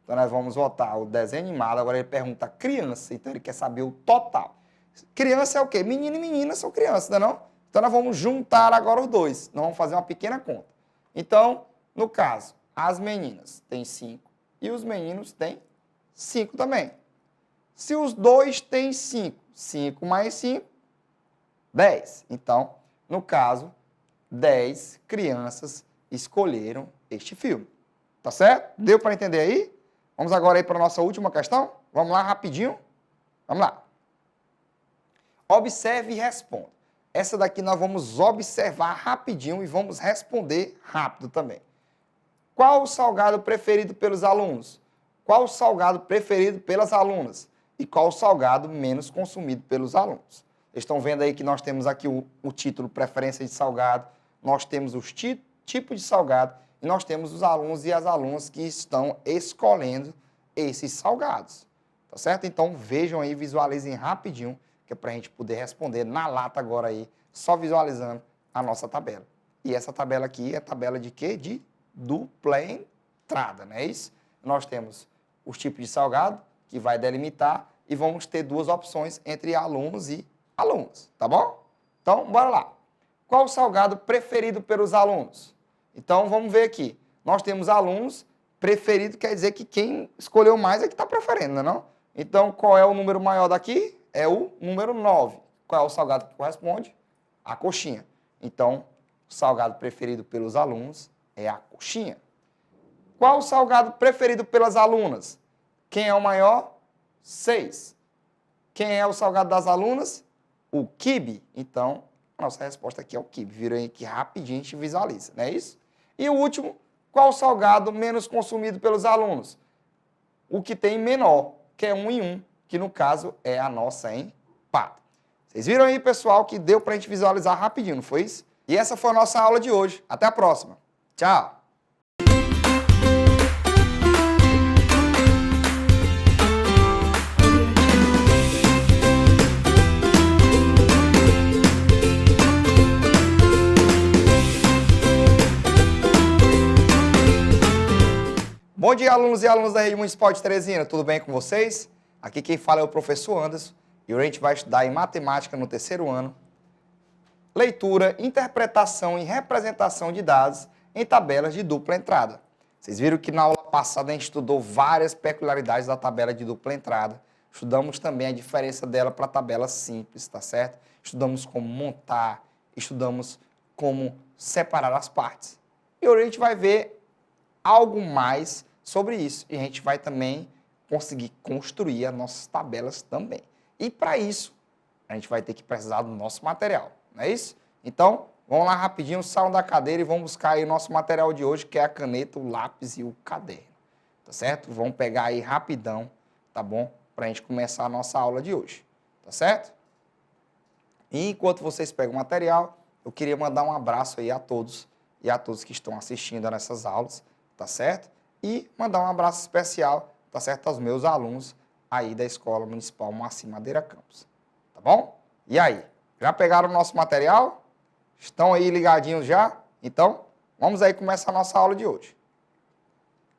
Então, nós vamos votar o desenho animado. Agora, ele pergunta criança, então ele quer saber o total. Criança é o quê? Menino e menina são crianças, não é não? Então, nós vamos juntar agora os dois. Nós vamos fazer uma pequena conta. Então, no caso, as meninas têm 5 e os meninos têm 5 também. Se os dois têm 5, 5 mais 5, 10. Então, no caso, 10 crianças escolheram este filme. Tá certo? Deu para entender aí? Vamos agora aí para a nossa última questão? Vamos lá, rapidinho. Vamos lá. Observe e responda. Essa daqui nós vamos observar rapidinho e vamos responder rápido também. Qual o salgado preferido pelos alunos? Qual o salgado preferido pelas alunas? E qual o salgado menos consumido pelos alunos? Vocês estão vendo aí que nós temos aqui o título preferência de salgado, nós temos os tipos de salgado e nós temos os alunos e as alunas que estão escolhendo esses salgados. Tá certo? Então vejam aí, visualizem rapidinho, que é para a gente poder responder na lata agora aí, só visualizando a nossa tabela. E essa tabela aqui é a tabela de quê? De dupla entrada, não é isso? Nós temos os tipos de salgado, que vai delimitar, e vamos ter duas opções entre alunos e alunas, tá bom? Então, bora lá. Qual o salgado preferido pelos alunos? Então, vamos ver aqui. Nós temos alunos, preferido quer dizer que quem escolheu mais é que está preferindo, não é não? Então, qual é o número maior daqui? É o número 9. Qual é o salgado que corresponde? A coxinha. Então, o salgado preferido pelos alunos é a coxinha. Qual o salgado preferido pelas alunas? Quem é o maior? 6. Quem é o salgado das alunas? O quibe. Então, a nossa resposta aqui é o quibe. Viram aí que rapidinho a gente visualiza, não é isso? E o último, qual o salgado menos consumido pelos alunos? O que tem menor, que é 1 em 1, que no caso é a nossa empada. Vocês viram aí, pessoal, que deu para a gente visualizar rapidinho, não foi isso? E essa foi a nossa aula de hoje. Até a próxima. Tchau! Bom dia, alunos e alunas da Rede Municipal de Teresina. Tudo bem com vocês? Aqui quem fala é o professor Anderson e hoje a gente vai estudar em matemática no terceiro ano, leitura, interpretação e representação de dados em tabelas de dupla entrada. Vocês viram que na aula passada a gente estudou várias peculiaridades da tabela de dupla entrada. Estudamos também a diferença dela para a tabela simples, tá certo? Estudamos como montar, estudamos como separar as partes. E hoje a gente vai ver algo mais sobre isso. E a gente vai também conseguir construir as nossas tabelas também. E para isso, a gente vai ter que precisar do nosso material, não é isso? Então, vamos lá rapidinho, saiam da cadeira e vamos buscar aí o nosso material de hoje, que é a caneta, o lápis e o caderno, tá certo? Vamos pegar aí rapidão, tá bom? Para a gente começar a nossa aula de hoje, tá certo? E enquanto vocês pegam o material, eu queria mandar um abraço aí a todos e a todos que estão assistindo a nessas aulas, tá certo? E mandar um abraço especial, tá certo, aos meus alunos aí da Escola Municipal Moacir Madeira Campos, tá bom? E aí, já pegaram o nosso material? Estão aí ligadinhos já? Então, vamos aí começar a nossa aula de hoje.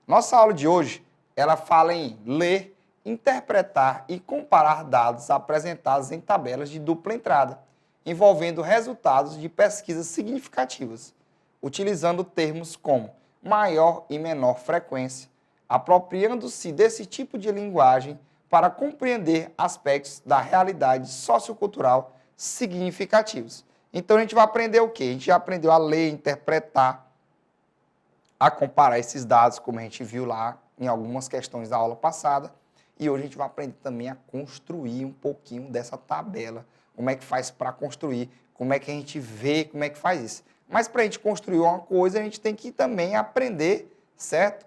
Nossa aula de hoje, ela fala em ler, interpretar e comparar dados apresentados em tabelas de dupla entrada, envolvendo resultados de pesquisas significativas, utilizando termos como maior e menor frequência, apropriando-se desse tipo de linguagem para compreender aspectos da realidade sociocultural significativos. Então, a gente vai aprender o quê? A gente já aprendeu a ler, interpretar, a comparar esses dados, como a gente viu lá em algumas questões da aula passada. E hoje a gente vai aprender também a construir um pouquinho dessa tabela. Como é que faz para construir, como é que a gente vê, como é que faz isso. Mas para a gente construir uma coisa, a gente tem que também aprender, certo?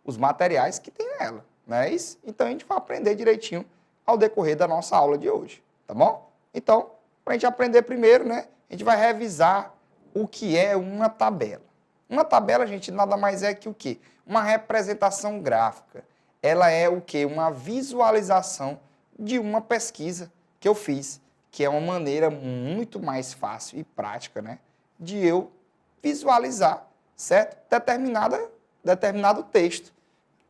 Os materiais que tem nela, não é isso? Então a gente vai aprender direitinho ao decorrer da nossa aula de hoje, tá bom? Então, para a gente aprender primeiro, né, a gente vai revisar o que é uma tabela. Uma tabela, gente, nada mais é que o quê? Uma representação gráfica. Ela é o quê? Uma visualização de uma pesquisa que eu fiz, que é uma maneira muito mais fácil e prática, né, de eu visualizar, certo? Determinado texto.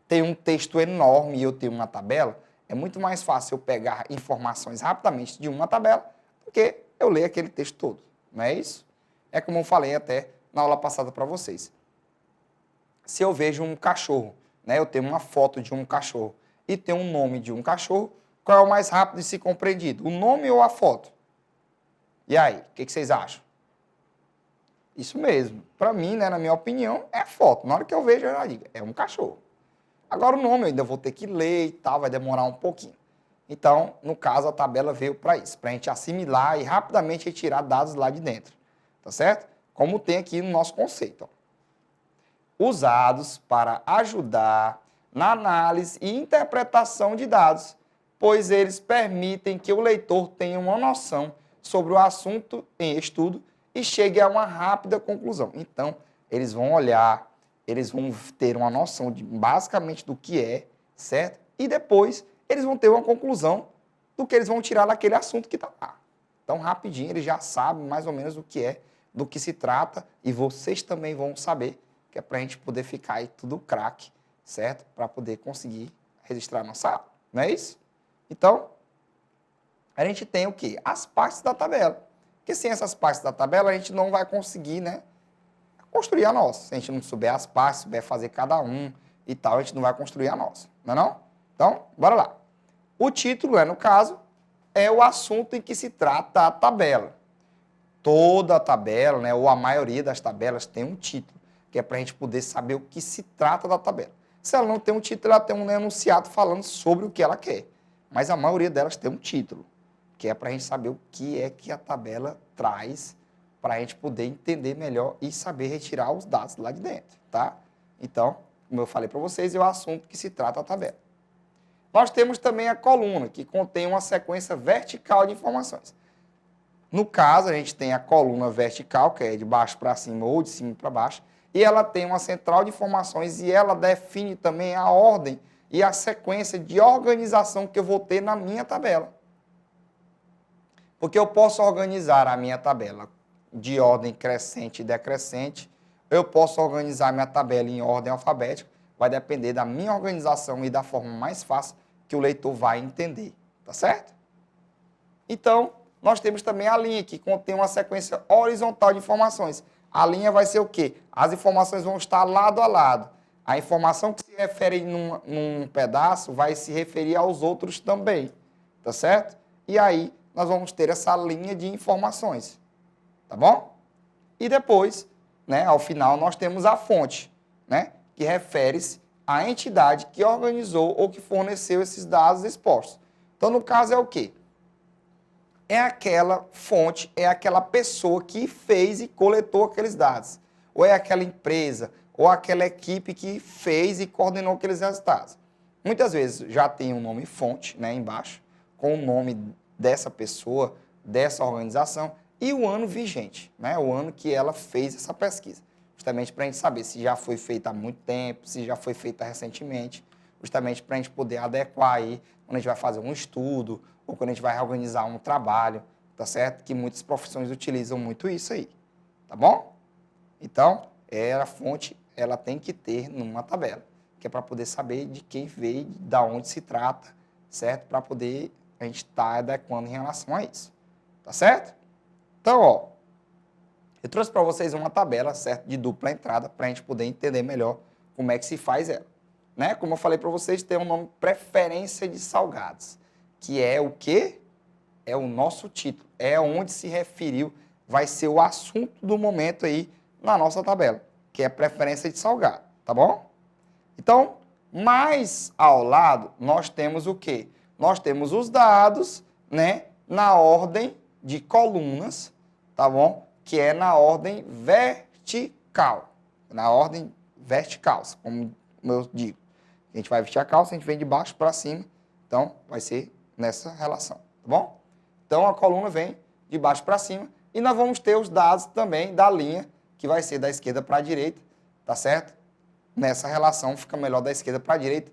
Tem um texto enorme e eu tenho uma tabela, é muito mais fácil eu pegar informações rapidamente de uma tabela do que eu ler aquele texto todo, não é isso? É como eu falei até na aula passada para vocês. Se eu vejo um cachorro, né, eu tenho uma foto de um cachorro e tem um nome de um cachorro, qual é o mais rápido de ser compreendido? O nome ou a foto? E aí, o que vocês acham? Isso mesmo. Para mim, né, na minha opinião, é a foto. Na hora que eu vejo, eu já digo, é um cachorro. Agora o nome eu ainda vou ter que ler e tal, vai demorar um pouquinho. Então, no caso, a tabela veio para isso, para a gente assimilar e rapidamente retirar dados lá de dentro. Tá certo? Como tem aqui no nosso conceito. Ó. Usados para ajudar na análise e interpretação de dados, pois eles permitem que o leitor tenha uma noção sobre o assunto em estudo e chegue a uma rápida conclusão. Então, eles vão olhar, eles vão ter uma noção de basicamente do que é, certo? E depois eles vão ter uma conclusão do que eles vão tirar daquele assunto que está lá. Então, rapidinho, eles já sabem mais ou menos o que é, do que se trata, e vocês também vão saber, que é para a gente poder ficar aí tudo craque, certo? Para poder conseguir registrar nossa aula, não é isso? Então, a gente tem o quê? As partes da tabela. Porque sem essas partes da tabela, a gente não vai conseguir, né, construir a nossa. Se a gente não souber as partes, souber fazer cada um e tal, a gente não vai construir a nossa, não é não? Então, bora lá. O título, no caso, é o assunto em que se trata a tabela. Toda a tabela, né, ou a maioria das tabelas tem um título, que é para a gente poder saber o que se trata da tabela. Se ela não tem um título, ela tem um enunciado falando sobre o que ela quer. Mas a maioria delas tem um título, que é para a gente saber o que é que a tabela traz, para a gente poder entender melhor e saber retirar os dados lá de dentro, tá? Então, como eu falei para vocês, é o assunto que se trata a tabela. Nós temos também a coluna, que contém uma sequência vertical de informações. No caso, a gente tem a coluna vertical, que é de baixo para cima ou de cima para baixo, e ela tem uma central de informações e ela define também a ordem e a sequência de organização que eu vou ter na minha tabela. Porque eu posso organizar a minha tabela de ordem crescente e decrescente, eu posso organizar a minha tabela em ordem alfabética, vai depender da minha organização e da forma mais fácil que o leitor vai entender, tá certo? Então, nós temos também a linha, que contém uma sequência horizontal de informações. A linha vai ser o quê? As informações vão estar lado a lado. A informação que se refere num pedaço vai se referir aos outros também, tá certo? E aí, nós vamos ter essa linha de informações, tá bom? E depois, né, ao final, nós temos a fonte, né, que refere-se à entidade que organizou ou que forneceu esses dados expostos. Então, no caso, é o quê? É aquela fonte, é aquela pessoa que fez e coletou aqueles dados. Ou é aquela empresa, ou aquela equipe que fez e coordenou aqueles resultados. Muitas vezes já tem um nome fonte, né, embaixo, com o nome dessa pessoa, dessa organização, e o ano vigente, né, o ano que ela fez essa pesquisa. Justamente para a gente saber se já foi feita há muito tempo, se já foi feita recentemente, justamente para a gente poder adequar aí, quando a gente vai fazer um estudo, ou quando a gente vai reorganizar um trabalho, tá certo? Que muitas profissões utilizam muito isso aí, tá bom? Então, a fonte, ela tem que ter numa tabela. que é para poder saber de quem veio, da onde se trata, certo? Para poder a gente estar adequando em relação a isso, tá certo? Então, ó, eu trouxe para vocês uma tabela, certo, de dupla entrada, para a gente poder entender melhor como é que se faz ela, né? Como eu falei para vocês, tem um nome preferência de salgados, que é o quê? É o nosso título, é onde se referiu, vai ser o assunto do momento aí na nossa tabela, que é preferência de salgado, tá bom? Então, mais ao lado, nós temos o quê? Nós temos os dados, né, na ordem de colunas, tá bom? Que é na ordem vertical, como eu digo. A gente vai vestir a calça, a gente vem de baixo para cima, então vai ser nessa relação, tá bom? Então, a coluna vem de baixo para cima e nós vamos ter os dados também da linha, que vai ser da esquerda para a direita, tá certo? Nessa relação fica melhor da esquerda para a direita.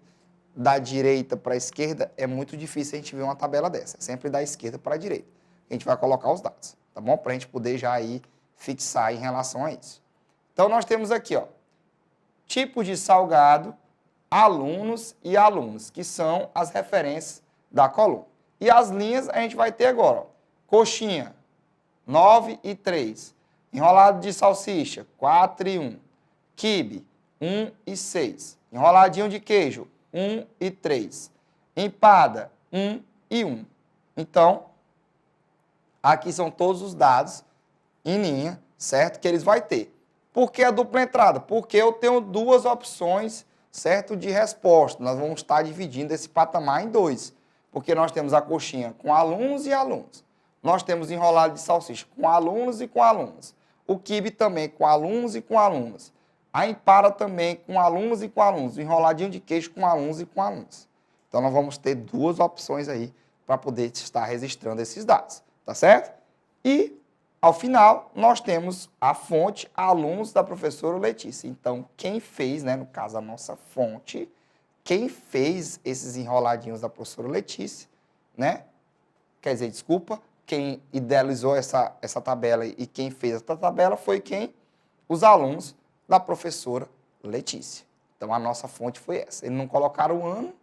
Da direita para a esquerda é muito difícil a gente ver uma tabela dessa. É sempre da esquerda para a direita. A gente vai colocar os dados, tá bom? Para a gente poder já aí fixar em relação a isso. Então, nós temos aqui, ó, tipo de salgado, alunos e alunos, que são as referências da coluna. E as linhas a gente vai ter agora, ó, coxinha, 9 e 3. Enrolado de salsicha, 4 e 1. Quibe, 1 e 6. Enroladinho de queijo, 1 e 3. Empada, 1 e 1. Então, aqui são todos os dados em linha, certo? Que eles vão ter. Por que a dupla entrada? Porque eu tenho duas opções, certo? De resposta. Nós vamos estar dividindo esse patamar em dois. Porque nós temos a coxinha com alunos e alunos. Nós temos enrolado de salsicha com alunos e com alunas. O quibe também com alunos e com alunas. A empada também com alunos e com alunos. O enroladinho de queijo com alunos e com alunos. Então, nós vamos ter duas opções aí para poder estar registrando esses dados. Tá certo? E, ao final, nós temos a fonte alunos da professora Letícia. Então, quem fez, né, no caso, a nossa fonte, quem fez esses enroladinhos da professora Letícia, né? Quer dizer, desculpa, quem idealizou essa tabela e quem fez essa tabela foi quem? Os alunos da professora Letícia. Então, a nossa fonte foi essa. Eles não colocaram o ano,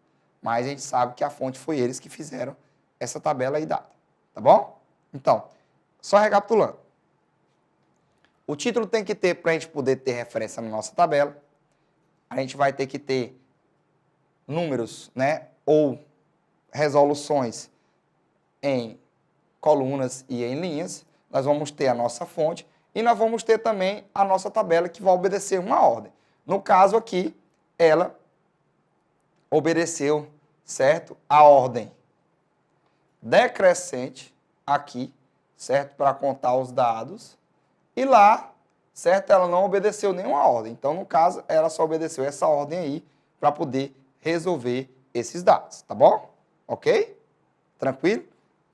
mas a gente sabe que a fonte foi eles que fizeram essa tabela e data. Tá bom? Então, só recapitulando. O título tem que ter, para a gente poder ter referência na nossa tabela, a gente vai ter que ter números, né, ou resoluções em colunas e em linhas. Nós vamos ter a nossa fonte e nós vamos ter também a nossa tabela que vai obedecer uma ordem. No caso aqui, ela obedeceu, certo, a ordem decrescente aqui, certo, para contar os dados. E lá, certo, ela não obedeceu nenhuma ordem. Então, no caso, ela só obedeceu essa ordem aí para poder resolver esses dados, tá bom? Ok? Tranquilo?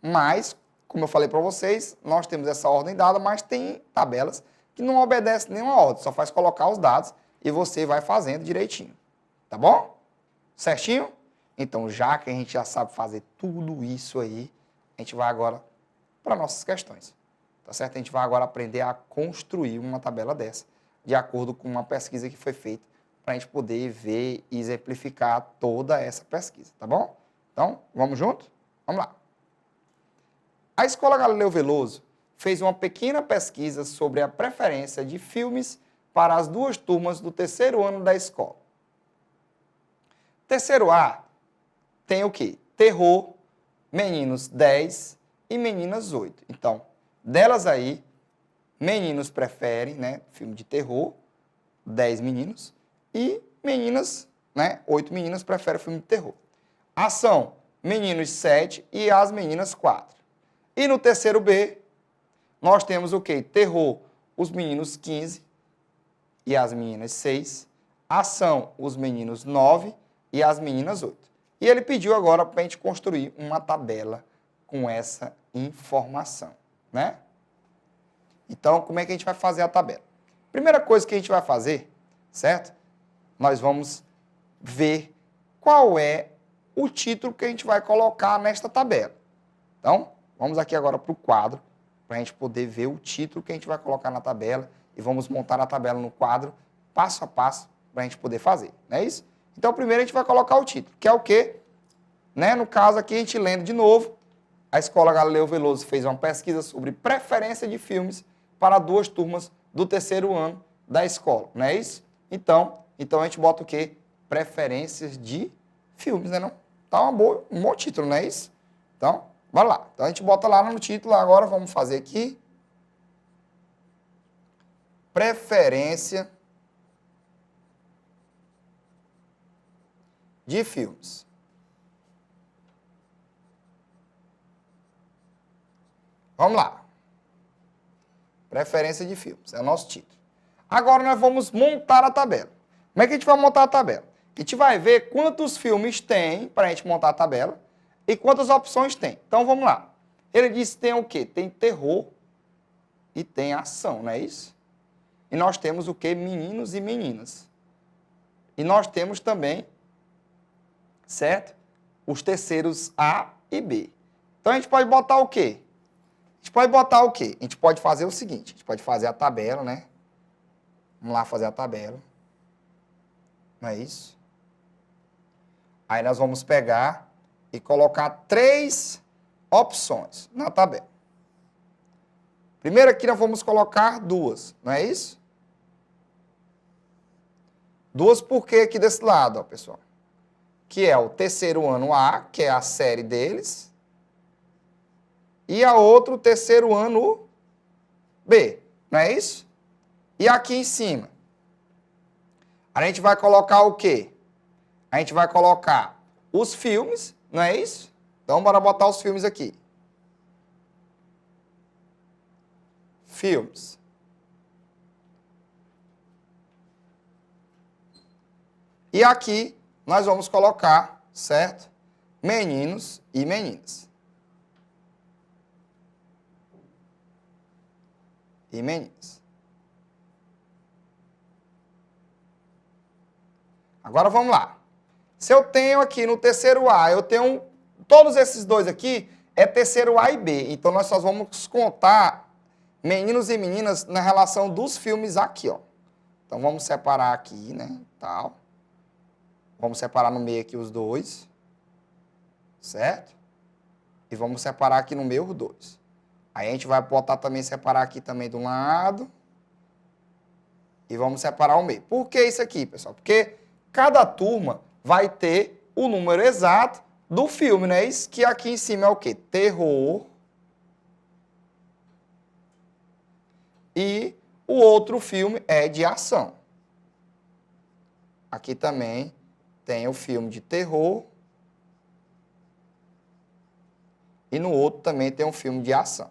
Mas, como eu falei para vocês, nós temos essa ordem dada, mas tem tabelas que não obedecem nenhuma ordem, só faz colocar os dados e você vai fazendo direitinho, tá bom? Certinho? Então, já que a gente já sabe fazer tudo isso aí, a gente vai agora para nossas questões, tá certo? A gente vai agora aprender a construir uma tabela dessa, de acordo com uma pesquisa que foi feita, para a gente poder ver e exemplificar toda essa pesquisa, tá bom? Então, vamos junto? Vamos lá. A Escola Galileu Veloso fez uma pequena pesquisa sobre a preferência de filmes para as duas turmas do terceiro ano da escola. Terceiro A tem o quê? Terror, meninos 10 e meninas 8. Então, delas aí, meninos preferem, né, filme de terror, 10 meninos, e meninas, né, 8 meninas preferem filme de terror. Ação, meninos 7 e as meninas 4. E no terceiro B, nós temos o quê? Terror, os meninos 15 e as meninas 6. Ação, os meninos 9 e as meninas 8. E ele pediu agora para a gente construir uma tabela com essa informação, né? Então, como é que a gente vai fazer a tabela? Primeira coisa que a gente vai fazer, certo? Nós vamos ver qual é o título que a gente vai colocar nesta tabela. Então, vamos aqui agora para o quadro, para a gente poder ver o título que a gente vai colocar na tabela e vamos montar a tabela no quadro, passo a passo, para a gente poder fazer, não é isso? Então, primeiro a gente vai colocar o título, que é o quê? Né? No caso aqui, a gente lendo de novo, a Escola Galileu Veloso fez uma pesquisa sobre preferência de filmes para 2 turmas do terceiro ano da escola, não é isso? Então a gente bota o quê? Preferências de filmes, né não? Tá um bom título, não é isso? Então, bora lá. Então a gente bota lá no título, agora vamos fazer aqui. Preferência de filmes. Vamos lá. Preferência de filmes, é o nosso título. Agora nós vamos montar a tabela. Como é que a gente vai montar a tabela? A gente vai ver quantos filmes tem para a gente montar a tabela e quantas opções tem. Então vamos lá. Ele disse que tem o quê? Tem terror e tem ação, não é isso? E nós temos o quê? Meninos e meninas. E nós temos também, certo? Os terceiros A e B. Então a gente pode botar o quê? A gente pode botar o quê? A gente pode fazer o seguinte, a gente pode fazer a tabela, né? Vamos lá fazer a tabela. Não é isso? Aí nós vamos pegar e colocar 3 opções na tabela. Primeiro aqui nós vamos colocar 2, não é isso? 2 por quê aqui desse lado, ó, pessoal? Que é o terceiro ano A, que é a série deles, e a outro terceiro ano B, não é isso? E aqui em cima, a gente vai colocar o quê? A gente vai colocar os filmes, não é isso? Então, bora botar os filmes aqui. Filmes. E aqui, nós vamos colocar, certo? Meninos e meninas. E meninas. Agora vamos lá. Se eu tenho aqui no terceiro A, eu tenho todos esses 2 aqui, é terceiro A e B. Então nós só vamos contar meninos e meninas na relação dos filmes aqui, ó. Então vamos separar aqui, né, tal. Vamos separar no meio aqui os 2, certo? E vamos separar aqui no meio os 2. Aí a gente vai botar também, separar aqui também do lado. E vamos separar o meio. Por que isso aqui, pessoal? Porque cada turma vai ter o número exato do filme, né? Isso que aqui em cima é o quê? Terror. E o outro filme é de ação. Aqui também tem o filme de terror. E no outro também tem um filme de ação.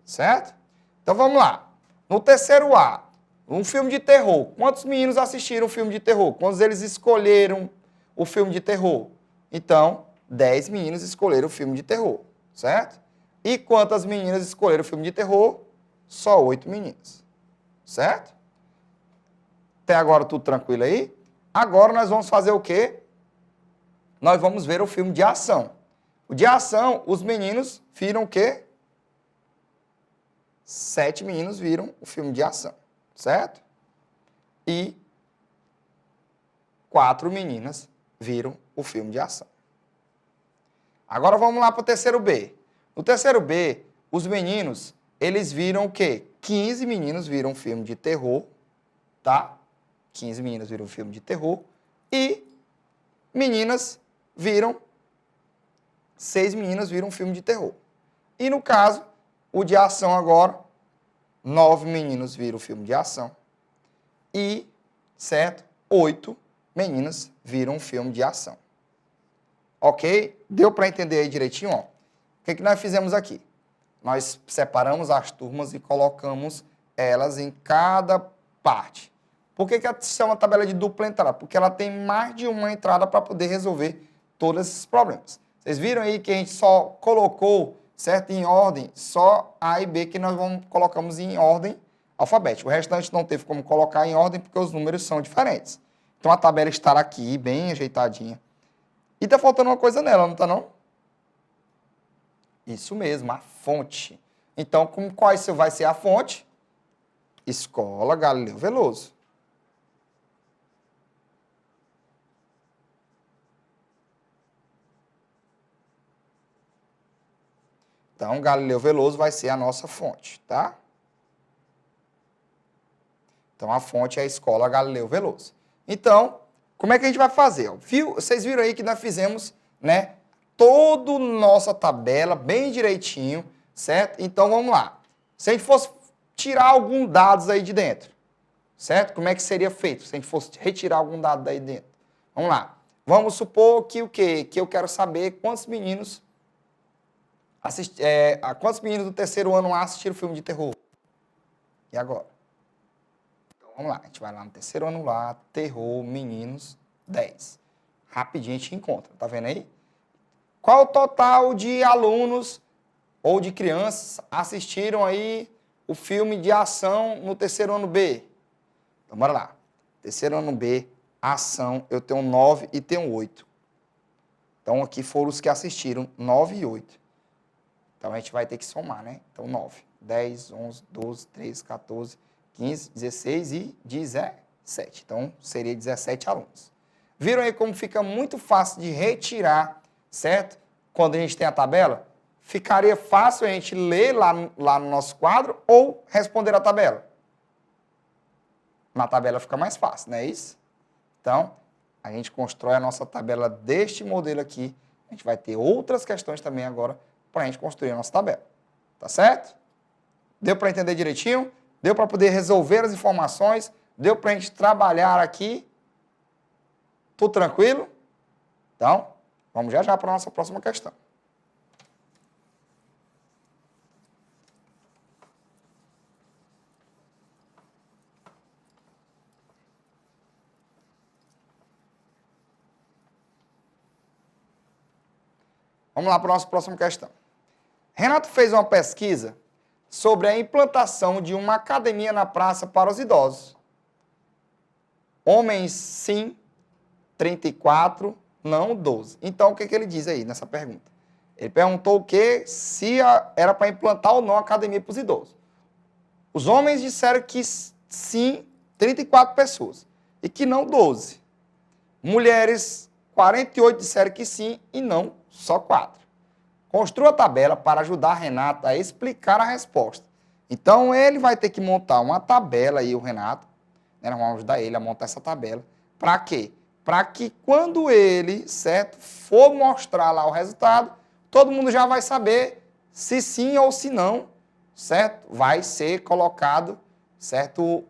Certo? Então vamos lá. No terceiro A, um filme de terror. Quantos meninos assistiram o filme de terror? Quantos eles escolheram o filme de terror? Então, 10 meninos escolheram o filme de terror. Certo? E quantas meninas escolheram o filme de terror? Só 8 meninas. Certo? Até agora tudo tranquilo aí? Agora nós vamos fazer o quê? Nós vamos ver o filme de ação. O de ação, os meninos viram o quê? 7 meninos viram o filme de ação, certo? E 4 meninas viram o filme de ação. Agora vamos lá para o terceiro B. No terceiro B, os meninos, eles viram o quê? 15 meninos viram um filme de terror, tá? 15 meninas viram um filme de terror. E meninas viram, 6 meninas viram um filme de terror. E no caso, o de ação agora, 9 meninos viram o filme de ação. E, certo, 8 meninas viram um filme de ação. Ok? Deu para entender aí direitinho? Ó. O que nós fizemos aqui? Nós separamos as turmas e colocamos elas em cada parte. Por que isso é uma tabela de dupla entrada? Porque ela tem mais de uma entrada para poder resolver todos esses problemas. Vocês viram aí que a gente só colocou, certo, em ordem, só A e B que nós colocamos em ordem alfabética. O restante não teve como colocar em ordem porque os números são diferentes. Então a tabela está aqui, bem ajeitadinha. E está faltando uma coisa nela, não está não? Isso mesmo, a fonte. Então, qual vai ser a fonte? Escola Galileu Veloso. Então, Galileu Veloso vai ser a nossa fonte, tá? Então, a fonte é a Escola Galileu Veloso. Então, como é que a gente vai fazer? Vocês viram aí que nós fizemos, né, toda a nossa tabela bem direitinho, certo? Então, vamos lá. Se a gente fosse tirar alguns dados aí de dentro, certo? Como é que seria feito se a gente fosse retirar algum dado daí dentro? Vamos lá. Vamos supor que o quê? Que eu quero saber quantos meninos do terceiro ano lá assistiram filme de terror. E agora? Então, vamos lá. A gente vai lá no terceiro ano lá, terror, meninos, 10. Rapidinho a gente encontra. Tá vendo aí? Qual o total de alunos ou de crianças assistiram aí o filme de ação no terceiro ano B? Então, bora lá. Terceiro ano B, ação, eu tenho 9 e tenho 8. Então, aqui foram os que assistiram, 9 e 8. Então, a gente vai ter que somar, né? Então, 9, 10, 11, 12, 13, 14, 15, 16 e 17. Então, seria 17 alunos. Viram aí como fica muito fácil de retirar, certo? Quando a gente tem a tabela? Ficaria fácil a gente ler lá no nosso quadro ou responder a tabela? Na tabela fica mais fácil, não é isso? Então, a gente constrói a nossa tabela deste modelo aqui. A gente vai ter outras questões também agora para a gente construir a nossa tabela. Tá certo? Deu para entender direitinho? Deu para poder resolver as informações? Deu para a gente trabalhar aqui? Tudo tranquilo? Então, vamos já para a nossa próxima questão. Vamos lá para a nossa próxima questão. Renato fez uma pesquisa sobre a implantação de uma academia na praça para os idosos. Homens, sim, 34, não 12. Então, o que ele diz aí nessa pergunta? Ele perguntou o que se era para implantar ou não a academia para os idosos. Os homens disseram que sim, 34 pessoas, e que não 12. Mulheres, 48 disseram que sim e não só 4. Construa a tabela para ajudar a Renata a explicar a resposta. Então, ele vai ter que montar uma tabela aí, o Renato, né, nós vamos ajudar ele a montar essa tabela. Para quê? Para que quando ele, certo, for mostrar lá o resultado, todo mundo já vai saber se sim ou se não, certo? Vai ser colocado, certo,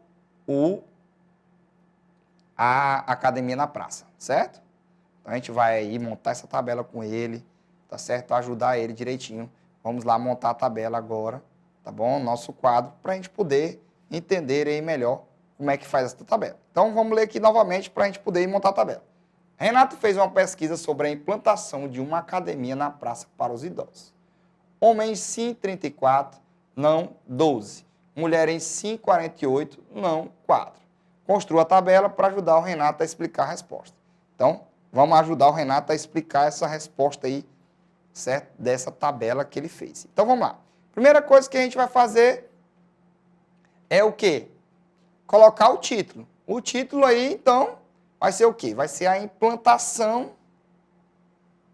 a academia na praça, certo? Então, a gente vai aí montar essa tabela com ele, tá certo? Ajudar ele direitinho. Vamos lá montar a tabela agora, tá bom? Nosso quadro, para a gente poder entender aí melhor como é que faz essa tabela. Então, vamos ler aqui novamente para a gente poder montar a tabela. Renato fez uma pesquisa sobre a implantação de uma academia na praça para os idosos. Homens, sim, 34, não 12. Mulheres, sim, 48, não 4. Construa a tabela para ajudar o Renato a explicar a resposta. Então, vamos ajudar o Renato a explicar essa resposta aí, certo? Dessa tabela que ele fez. Então, vamos lá. Primeira coisa que a gente vai fazer é o quê? Colocar o título. O título aí, então, vai ser o quê? Vai ser a implantação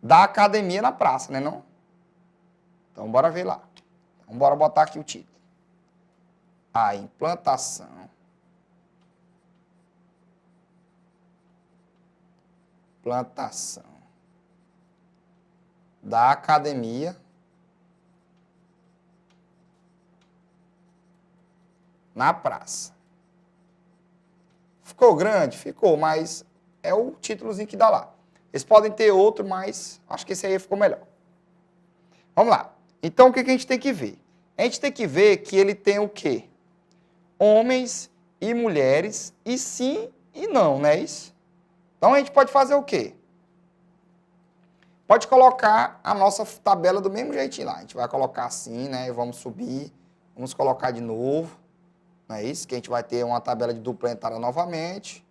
da academia na praça, né, não? Então, bora ver lá. Então, bora botar aqui o título. A implantação da academia na praça. Ficou grande? Ficou, mas é o títulozinho que dá lá. Eles podem ter outro, mas acho que esse aí ficou melhor. Vamos lá. Então, o que a gente tem que ver? A gente tem que ver que ele tem o quê? Homens e mulheres, e sim e não, não é isso? Então, a gente pode fazer o quê? Pode colocar a nossa tabela do mesmo jeitinho lá. A gente vai colocar assim, né? Vamos subir, vamos colocar de novo. Não é isso? Que a gente vai ter uma tabela de dupla entrada novamente.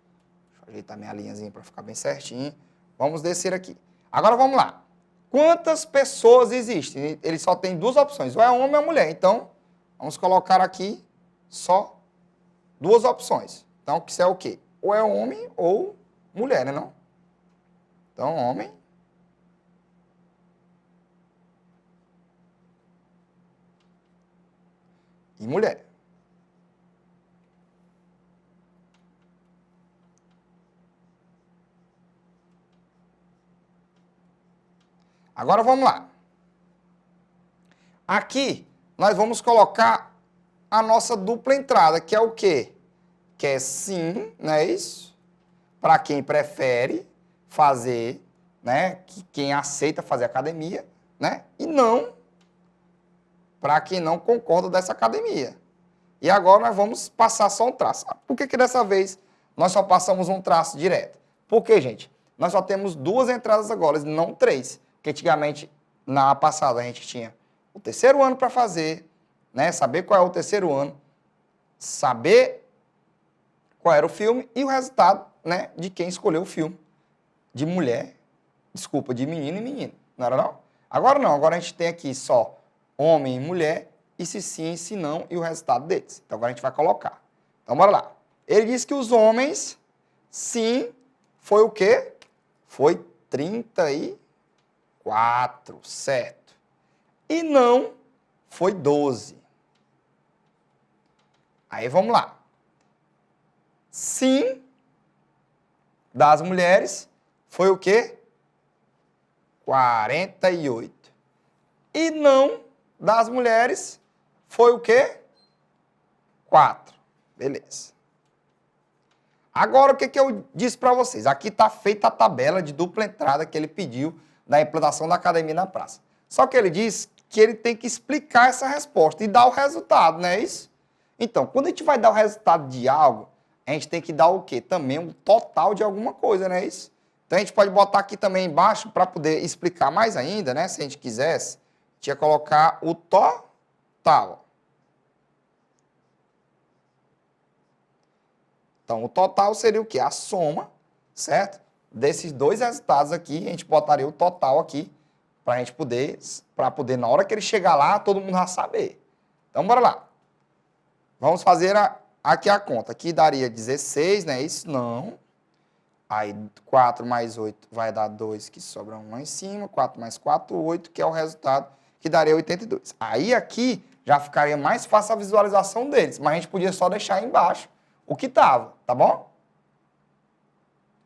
Deixa eu ajeitar minha linhazinha para ficar bem certinho. Vamos descer aqui. Agora, vamos lá. Quantas pessoas existem? Ele só tem duas opções. Ou é homem ou é mulher. Então, vamos colocar aqui só duas opções. Então, isso é o quê? Ou é homem ou mulher, né, não? Então, homem e mulher. Agora vamos lá. Aqui nós vamos colocar a nossa dupla entrada, que é o quê? Que é sim, não é isso? Para quem prefere fazer, né? Quem aceita fazer academia, né? E não para quem não concorda dessa academia. E agora nós vamos passar só um traço. Por que dessa vez nós só passamos um traço direto? Porque, gente, nós só temos 2 entradas agora, não 3. Porque antigamente, na passada, a gente tinha o terceiro ano para fazer, né? Saber qual é o terceiro ano, saber qual era o filme e o resultado, né, de quem escolheu o filme. De mulher, desculpa, de menino e menino. Não era não? Agora não, agora a gente tem aqui só homem e mulher, e se sim, se não, e o resultado deles. Então agora a gente vai colocar. Então bora lá. Ele disse que os homens, sim, foi o quê? Foi 34, certo. E não, foi 12. Aí vamos lá. Sim, das mulheres, foi o quê? 48. E não das mulheres foi o quê? 4. Beleza. Agora, o que eu disse para vocês? Aqui está feita a tabela de dupla entrada que ele pediu da implantação da academia na praça. Só que ele diz que ele tem que explicar essa resposta e dar o resultado, não é isso? Então, quando a gente vai dar o resultado de algo, a gente tem que dar o quê? Também um total de alguma coisa, não é isso? Então, a gente pode botar aqui também embaixo para poder explicar mais ainda, né? Se a gente quisesse, a gente ia colocar o total. Então, o total seria o quê? A soma, certo? Desses 2 resultados aqui, a gente botaria o total aqui, para a gente poder, na hora que ele chegar lá, todo mundo já saber. Então, bora lá. Vamos fazer aqui a conta. Aqui daria 16, né? Isso não. Aí, 4 mais 8 vai dar 2, que sobra 1 lá em cima. 4 mais 4, 8, que é o resultado, que daria 82. Aí, aqui, já ficaria mais fácil a visualização deles, mas a gente podia só deixar aí embaixo o que estava, tá bom?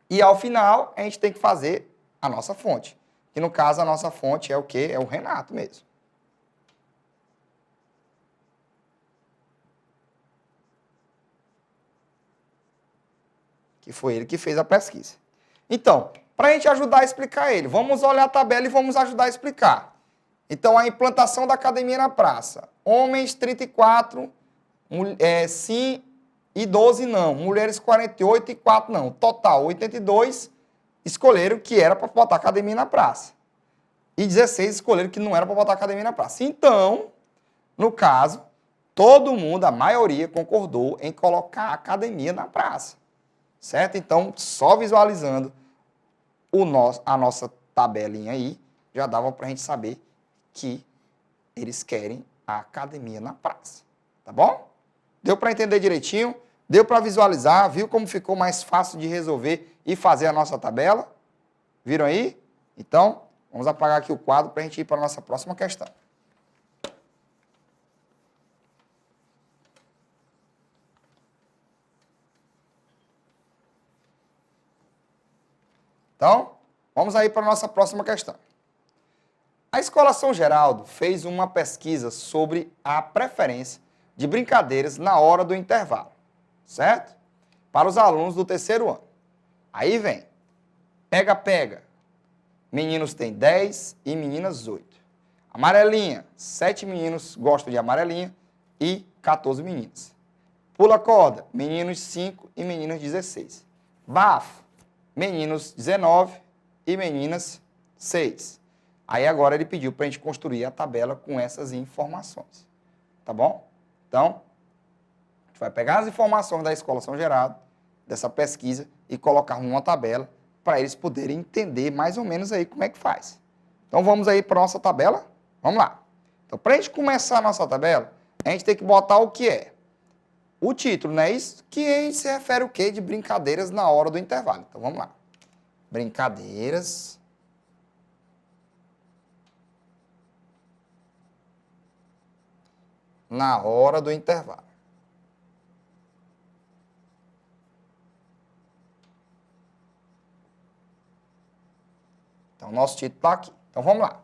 E, ao final, a gente tem que fazer a nossa fonte. Que, no caso, a nossa fonte é o quê? É o Renato mesmo. Que foi ele que fez a pesquisa. Então, para a gente ajudar a explicar ele, vamos olhar a tabela e vamos ajudar a explicar. Então, a implantação da academia na praça. Homens 34, sim e 12 não. Mulheres 48 e 4 não. Total, 82 escolheram que era para botar academia na praça. E 16 escolheram que não era para botar academia na praça. Então, no caso, todo mundo, a maioria, concordou em colocar a academia na praça. Certo? Então, só visualizando a nossa tabelinha aí, já dava para a gente saber que eles querem a academia na praça. Tá bom? Deu para entender direitinho? Deu para visualizar? Viu como ficou mais fácil de resolver e fazer a nossa tabela? Viram aí? Então, vamos apagar aqui o quadro para a gente ir para a nossa próxima questão. Então, vamos aí para a nossa próxima questão. A Escola São Geraldo fez uma pesquisa sobre a preferência de brincadeiras na hora do intervalo, certo? Para os alunos do terceiro ano. Aí vem, pega-pega. Meninos têm 10 e meninas 8. Amarelinha, 7 meninos gostam de amarelinha e 14 meninas. Pula-corda, meninos 5 e meninas 16. Bafo, meninos 19 e meninas 6. Aí agora ele pediu para a gente construir a tabela com essas informações. Tá bom? Então, a gente vai pegar as informações da Escola São Geraldo, dessa pesquisa, e colocar numa tabela para eles poderem entender mais ou menos aí como é que faz. Então, vamos aí para a nossa tabela? Vamos lá. Então, para a gente começar a nossa tabela, a gente tem que botar o que é? O título, não é isso? Que a gente se refere o quê? De brincadeiras na hora do intervalo. Então, vamos lá. Brincadeiras na hora do intervalo. Então, nosso título está aqui. Então, vamos lá.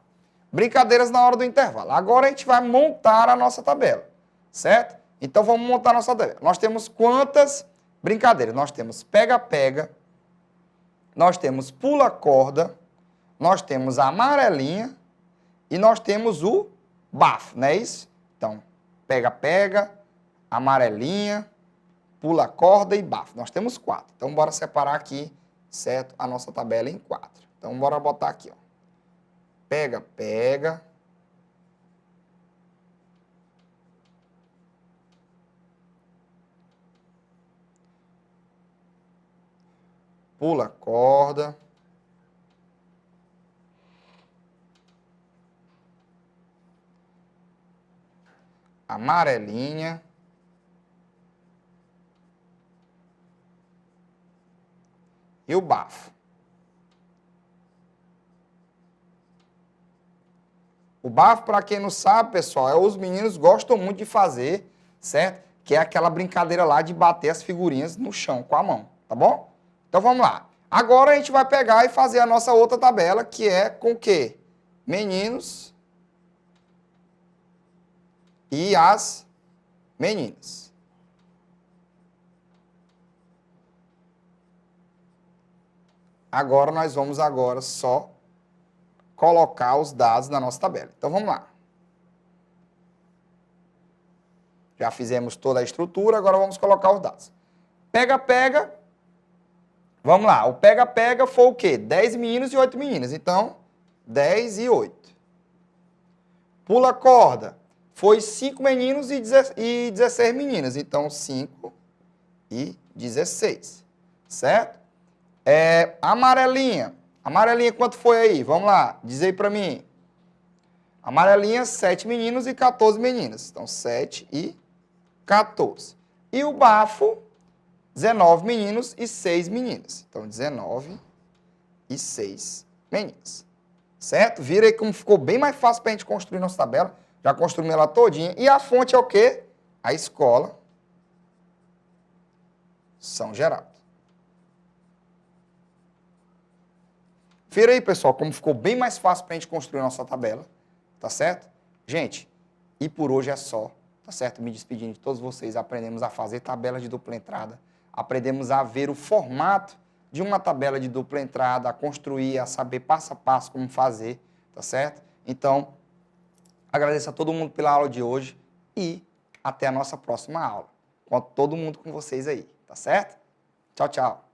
Brincadeiras na hora do intervalo. Agora a gente vai montar a nossa tabela, certo? Então, vamos montar a nossa tabela. Nós temos quantas brincadeiras? Nós temos pega-pega, nós temos pula-corda, nós temos a amarelinha e nós temos o bafo, não é isso? Então, pega-pega, amarelinha, pula-corda e bafo. Nós temos 4. Então, bora separar aqui, certo? A nossa tabela em 4. Então, bora botar aqui, ó. Pega-pega. Pula-corda. Amarelinha. E o bafo. O bafo, para quem não sabe, pessoal, os meninos gostam muito de fazer, certo? Que é aquela brincadeira lá de bater as figurinhas no chão com a mão, tá bom? Então vamos lá. Agora a gente vai pegar e fazer a nossa outra tabela, que é com o quê? Meninos e as meninas. Agora nós vamos só colocar os dados na nossa tabela. Então, vamos lá. Já fizemos toda a estrutura, agora vamos colocar os dados. Pega-pega. Vamos lá. O pega-pega foi o quê? 10 meninos e 8 meninas. Então, 10 e 8. Pula-corda. Foi 5 meninos e 16 meninas. Então, 5 e 16. Certo? Amarelinha. Amarelinha, quanto foi aí? Vamos lá, diz aí pra mim. Amarelinha, 7 meninos e 14 meninas. Então, 7 e 14. E o bafo, 19 meninos e 6 meninas. Então, 19 e 6 meninas. Certo? Vira aí como ficou bem mais fácil pra gente construir nossa tabela. Já construímos ela todinha. E a fonte é o quê? A escola São Geraldo. Vira aí, pessoal, como ficou bem mais fácil para a gente construir a nossa tabela, tá certo? Gente, e por hoje é só, tá certo? Me despedindo de todos vocês, aprendemos a fazer tabela de dupla entrada, aprendemos a ver o formato de uma tabela de dupla entrada, a construir, a saber passo a passo como fazer, tá certo? Então, agradeço a todo mundo pela aula de hoje e até a nossa próxima aula. Conto todo mundo com vocês aí, tá certo? Tchau, tchau.